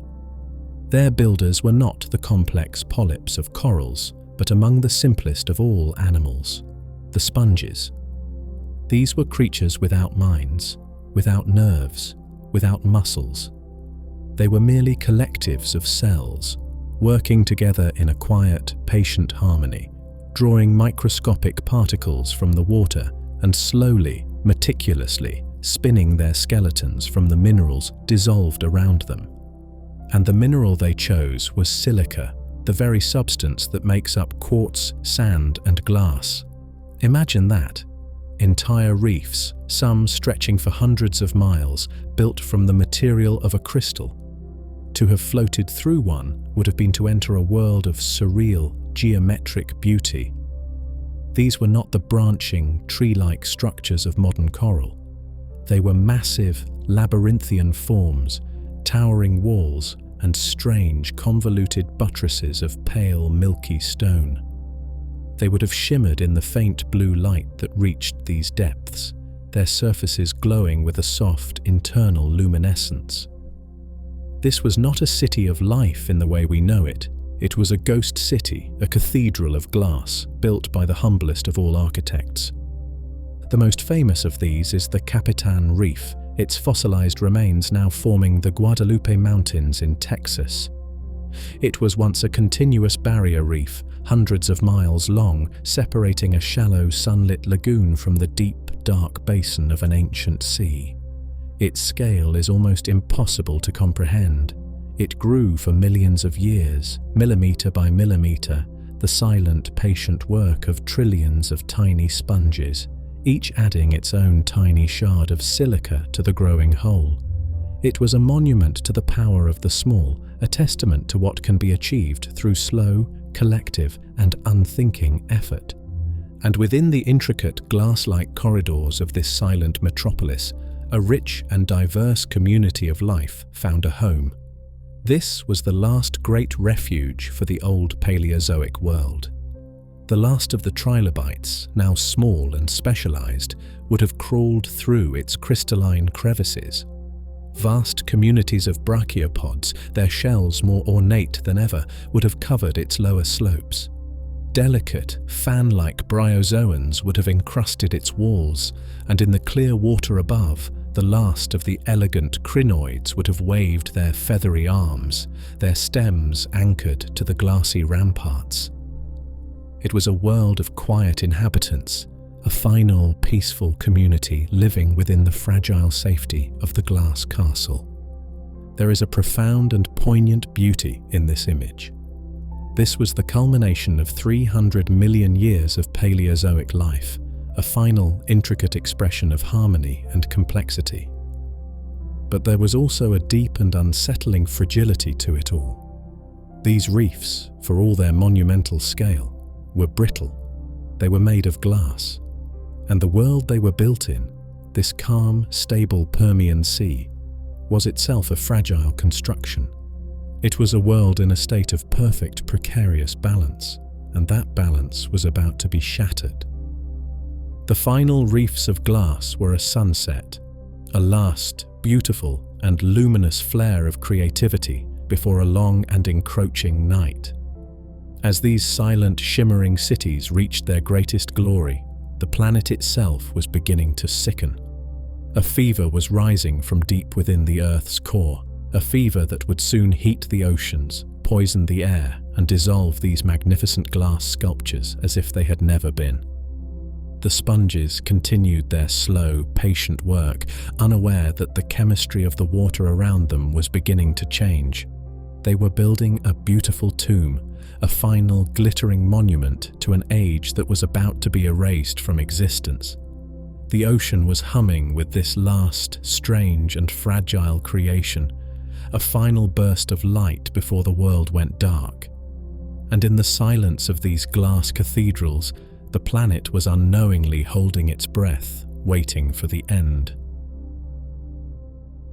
Their builders were not the complex polyps of corals, but among the simplest of all animals, the sponges. These were creatures without minds, without nerves, without muscles. They were merely collectives of cells, working together in a quiet, patient harmony, drawing microscopic particles from the water and slowly, meticulously, spinning their skeletons from the minerals dissolved around them. And the mineral they chose was silica, the very substance that makes up quartz, sand, and glass. Imagine that. Entire reefs, some stretching for hundreds of miles, built from the material of a crystal. To have floated through one would have been to enter a world of surreal, geometric beauty. These were not the branching, tree-like structures of modern coral. They were massive, labyrinthian forms, towering walls, and strange, convoluted buttresses of pale, milky stone. They would have shimmered in the faint blue light that reached these depths, their surfaces glowing with a soft, internal luminescence. This was not a city of life in the way we know it. It was a ghost city, a cathedral of glass, built by the humblest of all architects. The most famous of these is the Capitan Reef, its fossilized remains now forming the Guadalupe Mountains in Texas. It was once a continuous barrier reef, hundreds of miles long, separating a shallow, sunlit lagoon from the deep, dark basin of an ancient sea. Its scale is almost impossible to comprehend. It grew for millions of years, millimeter by millimeter, the silent, patient work of trillions of tiny sponges, each adding its own tiny shard of silica to the growing whole. It was a monument to the power of the small, a testament to what can be achieved through slow, collective, and unthinking effort. And within the intricate glass-like corridors of this silent metropolis, a rich and diverse community of life found a home. This was the last great refuge for the old Paleozoic world. The last of the trilobites, now small and specialized, would have crawled through its crystalline crevices. Vast communities of brachiopods, their shells more ornate than ever, would have covered its lower slopes. Delicate, fan-like bryozoans would have encrusted its walls, and in the clear water above, the last of the elegant crinoids would have waved their feathery arms, their stems anchored to the glassy ramparts. It was a world of quiet inhabitants, a final, peaceful community living within the fragile safety of the glass castle. There is a profound and poignant beauty in this image. This was the culmination of 300 million years of Paleozoic life, a final, intricate expression of harmony and complexity. But there was also a deep and unsettling fragility to it all. These reefs, for all their monumental scale, were brittle. They were made of glass. And the world they were built in, this calm, stable Permian Sea, was itself a fragile construction. It was a world in a state of perfect, precarious balance, and that balance was about to be shattered. The final reefs of glass were a sunset, a last, beautiful and luminous flare of creativity before a long and encroaching night. As these silent, shimmering cities reached their greatest glory, the planet itself was beginning to sicken. A fever was rising from deep within the Earth's core, a fever that would soon heat the oceans, poison the air, and dissolve these magnificent glass sculptures as if they had never been. The sponges continued their slow, patient work, unaware that the chemistry of the water around them was beginning to change. They were building a beautiful tomb, a final, glittering monument to an age that was about to be erased from existence. The ocean was humming with this last, strange and fragile creation, a final burst of light before the world went dark. And in the silence of these glass cathedrals, the planet was unknowingly holding its breath, waiting for the end.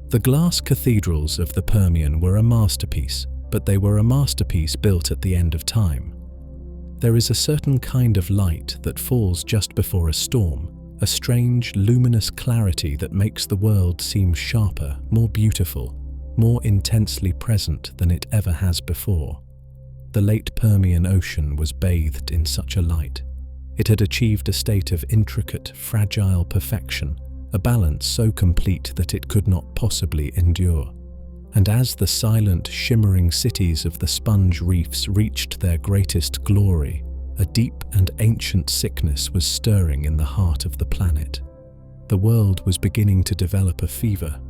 The glass cathedrals of the Permian were a masterpiece, but they were a masterpiece built at the end of time. There is a certain kind of light that falls just before a storm, a strange, luminous clarity that makes the world seem sharper, more beautiful, more intensely present than it ever has before. The late Permian Ocean was bathed in such a light. It had achieved a state of intricate, fragile perfection, a balance so complete that it could not possibly endure. And as the silent, shimmering cities of the sponge reefs reached their greatest glory, a deep and ancient sickness was stirring in the heart of the planet. The world was beginning to develop a fever.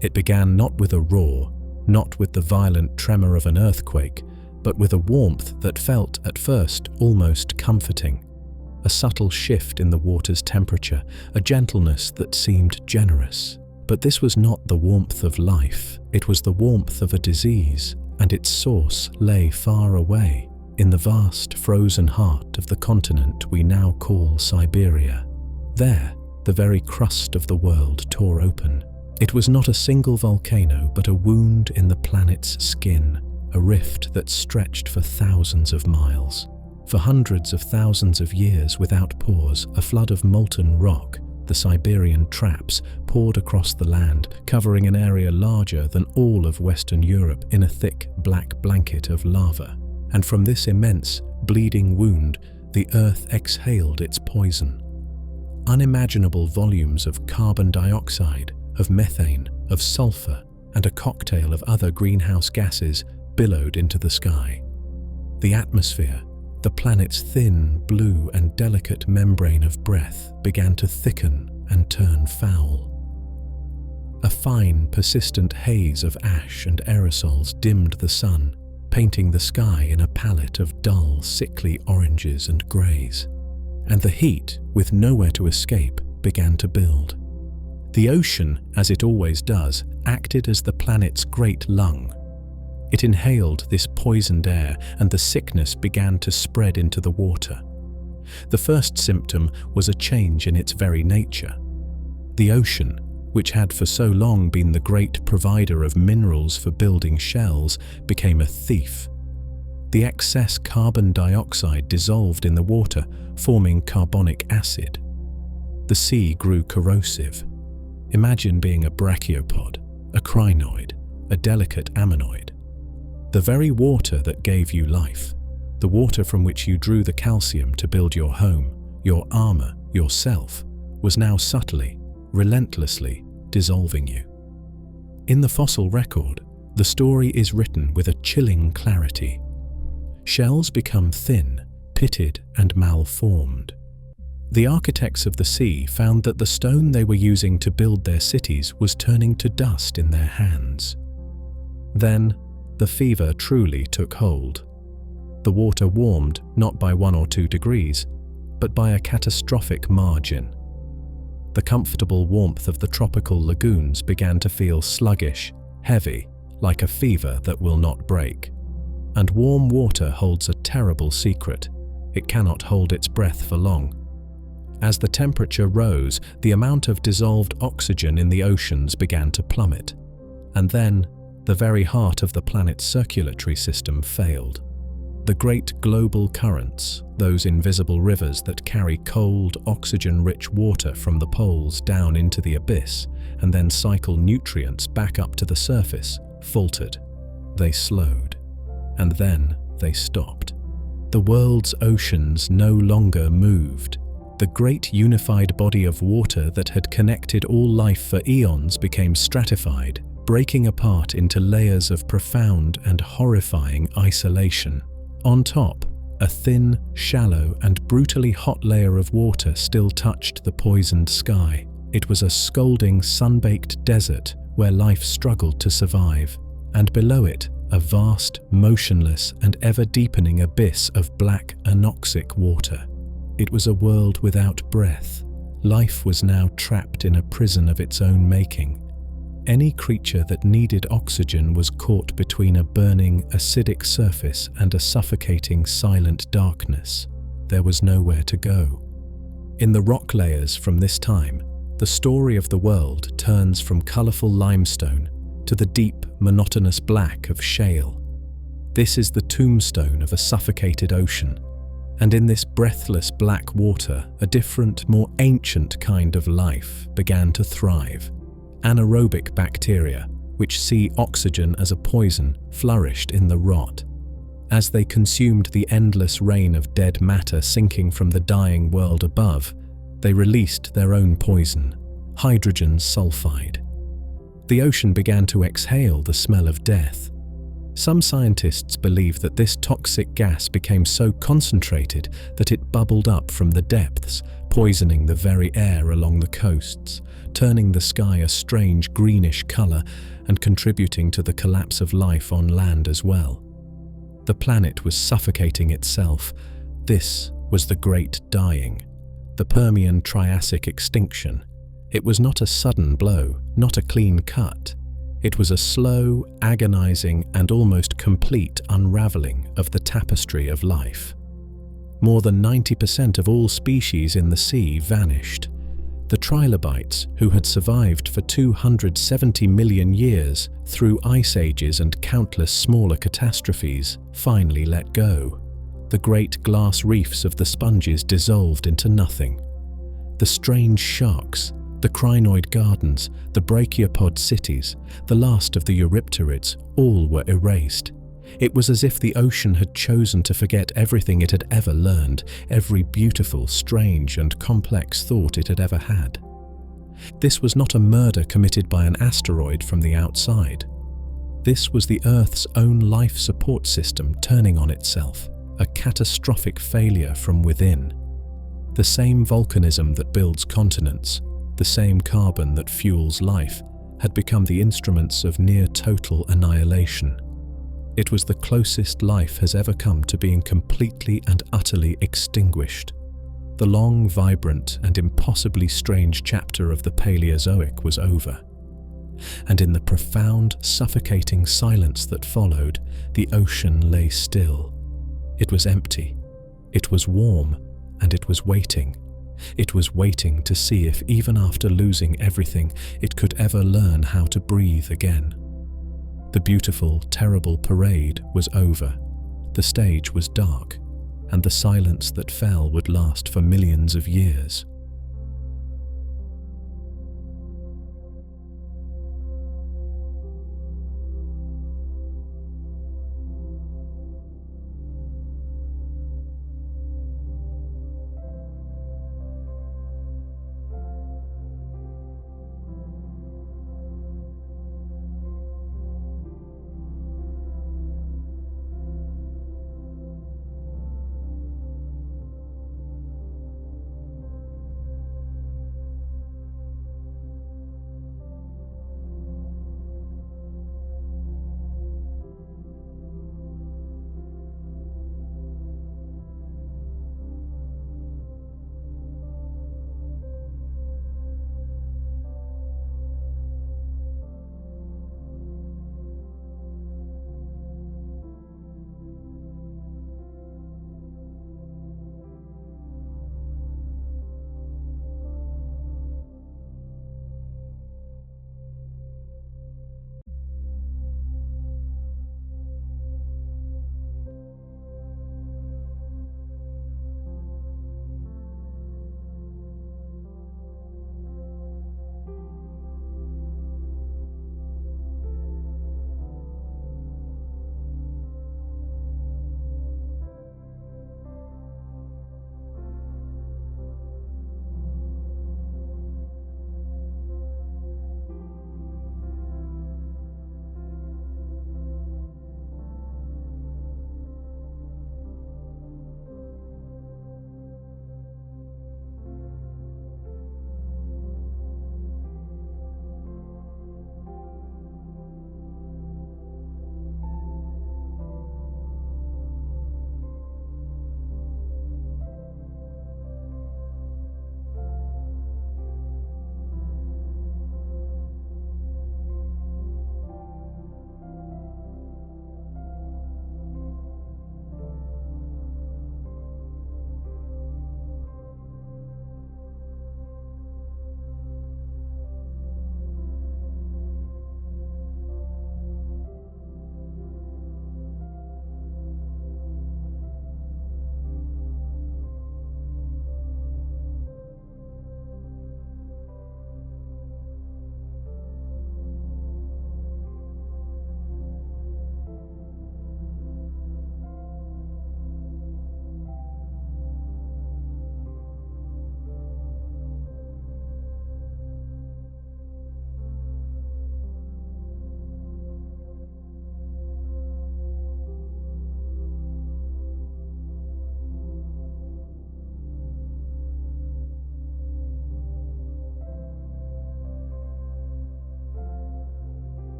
It began not with a roar, not with the violent tremor of an earthquake, but with a warmth that felt, at first, almost comforting. A subtle shift in the water's temperature, a gentleness that seemed generous. But this was not the warmth of life, it was the warmth of a disease, and its source lay far away, in the vast frozen heart of the continent we now call Siberia. There, the very crust of the world tore open. It was not a single volcano, but a wound in the planet's skin, a rift that stretched for thousands of miles. For hundreds of thousands of years without pause, a flood of molten rock, the Siberian traps, poured across the land, covering an area larger than all of Western Europe in a thick black blanket of lava. And from this immense, bleeding wound, the Earth exhaled its poison. Unimaginable volumes of carbon dioxide, of methane, of sulfur, and a cocktail of other greenhouse gases billowed into the sky. The atmosphere, the planet's thin, blue and delicate membrane of breath, began to thicken and turn foul. A fine, persistent haze of ash and aerosols dimmed the sun, painting the sky in a palette of dull, sickly oranges and greys. And the heat, with nowhere to escape, began to build. The ocean, as it always does, acted as the planet's great lung. It inhaled this poisoned air, and the sickness began to spread into the water. The first symptom was a change in its very nature. The ocean, which had for so long been the great provider of minerals for building shells, became a thief. The excess carbon dioxide dissolved in the water, forming carbonic acid. The sea grew corrosive. Imagine being a brachiopod, a crinoid, a delicate ammonoid. The very water that gave you life, the water from which you drew the calcium to build your home, your armor, yourself, was now subtly, relentlessly dissolving you. In the fossil record, the story is written with a chilling clarity. Shells become thin, pitted, and malformed. The architects of the sea found that the stone they were using to build their cities was turning to dust in their hands. Then, the fever truly took hold. The water warmed not by 1 or 2 degrees, but by a catastrophic margin. The comfortable warmth of the tropical lagoons began to feel sluggish, heavy, like a fever that will not break. And warm water holds a terrible secret. It cannot hold its breath for long. As the temperature rose, the amount of dissolved oxygen in the oceans began to plummet. And then, the very heart of the planet's circulatory system failed. The great global currents, those invisible rivers that carry cold, oxygen-rich water from the poles down into the abyss and then cycle nutrients back up to the surface, faltered. They slowed. And then they stopped. The world's oceans no longer moved. The great unified body of water that had connected all life for eons became stratified, breaking apart into layers of profound and horrifying isolation. On top, a thin, shallow, and brutally hot layer of water still touched the poisoned sky. It was a scalding, sun-baked desert where life struggled to survive, and below it, a vast, motionless, and ever-deepening abyss of black, anoxic water. It was a world without breath. Life was now trapped in a prison of its own making. Any creature that needed oxygen was caught between a burning, acidic surface and a suffocating, silent darkness. There was nowhere to go. In the rock layers from this time, the story of the world turns from colorful limestone to the deep, monotonous black of shale. This is the tombstone of a suffocated ocean. And in this breathless black water, a different, more ancient kind of life began to thrive. Anaerobic bacteria, which see oxygen as a poison, flourished in the rot. As they consumed the endless rain of dead matter sinking from the dying world above, they released their own poison, hydrogen sulfide. The ocean began to exhale the smell of death. Some scientists believe that this toxic gas became so concentrated that it bubbled up from the depths, poisoning the very air along the coasts, turning the sky a strange greenish color and contributing to the collapse of life on land as well. The planet was suffocating itself. This was the Great Dying, the Permian-Triassic extinction. It was not a sudden blow, not a clean cut. It was a slow, agonizing, and almost complete unraveling of the tapestry of life. More than 90% of all species in the sea vanished. The trilobites, who had survived for 270 million years through ice ages and countless smaller catastrophes, finally let go. The great glass reefs of the sponges dissolved into nothing. The strange sharks, the crinoid gardens, the brachiopod cities, the last of the eurypterids, all were erased. It was as if the ocean had chosen to forget everything it had ever learned, every beautiful, strange, and complex thought it had ever had. This was not a murder committed by an asteroid from the outside. This was the Earth's own life support system turning on itself, a catastrophic failure from within. The same volcanism that builds continents, the same carbon that fuels life, had become the instruments of near-total annihilation. It was the closest life has ever come to being completely and utterly extinguished. The long, vibrant, and impossibly strange chapter of the Paleozoic was over. And in the profound, suffocating silence that followed, the ocean lay still. It was empty. It was warm, and it was waiting. It was waiting to see if, even after losing everything, it could ever learn how to breathe again. The beautiful, terrible parade was over. The stage was dark, and the silence that fell would last for millions of years.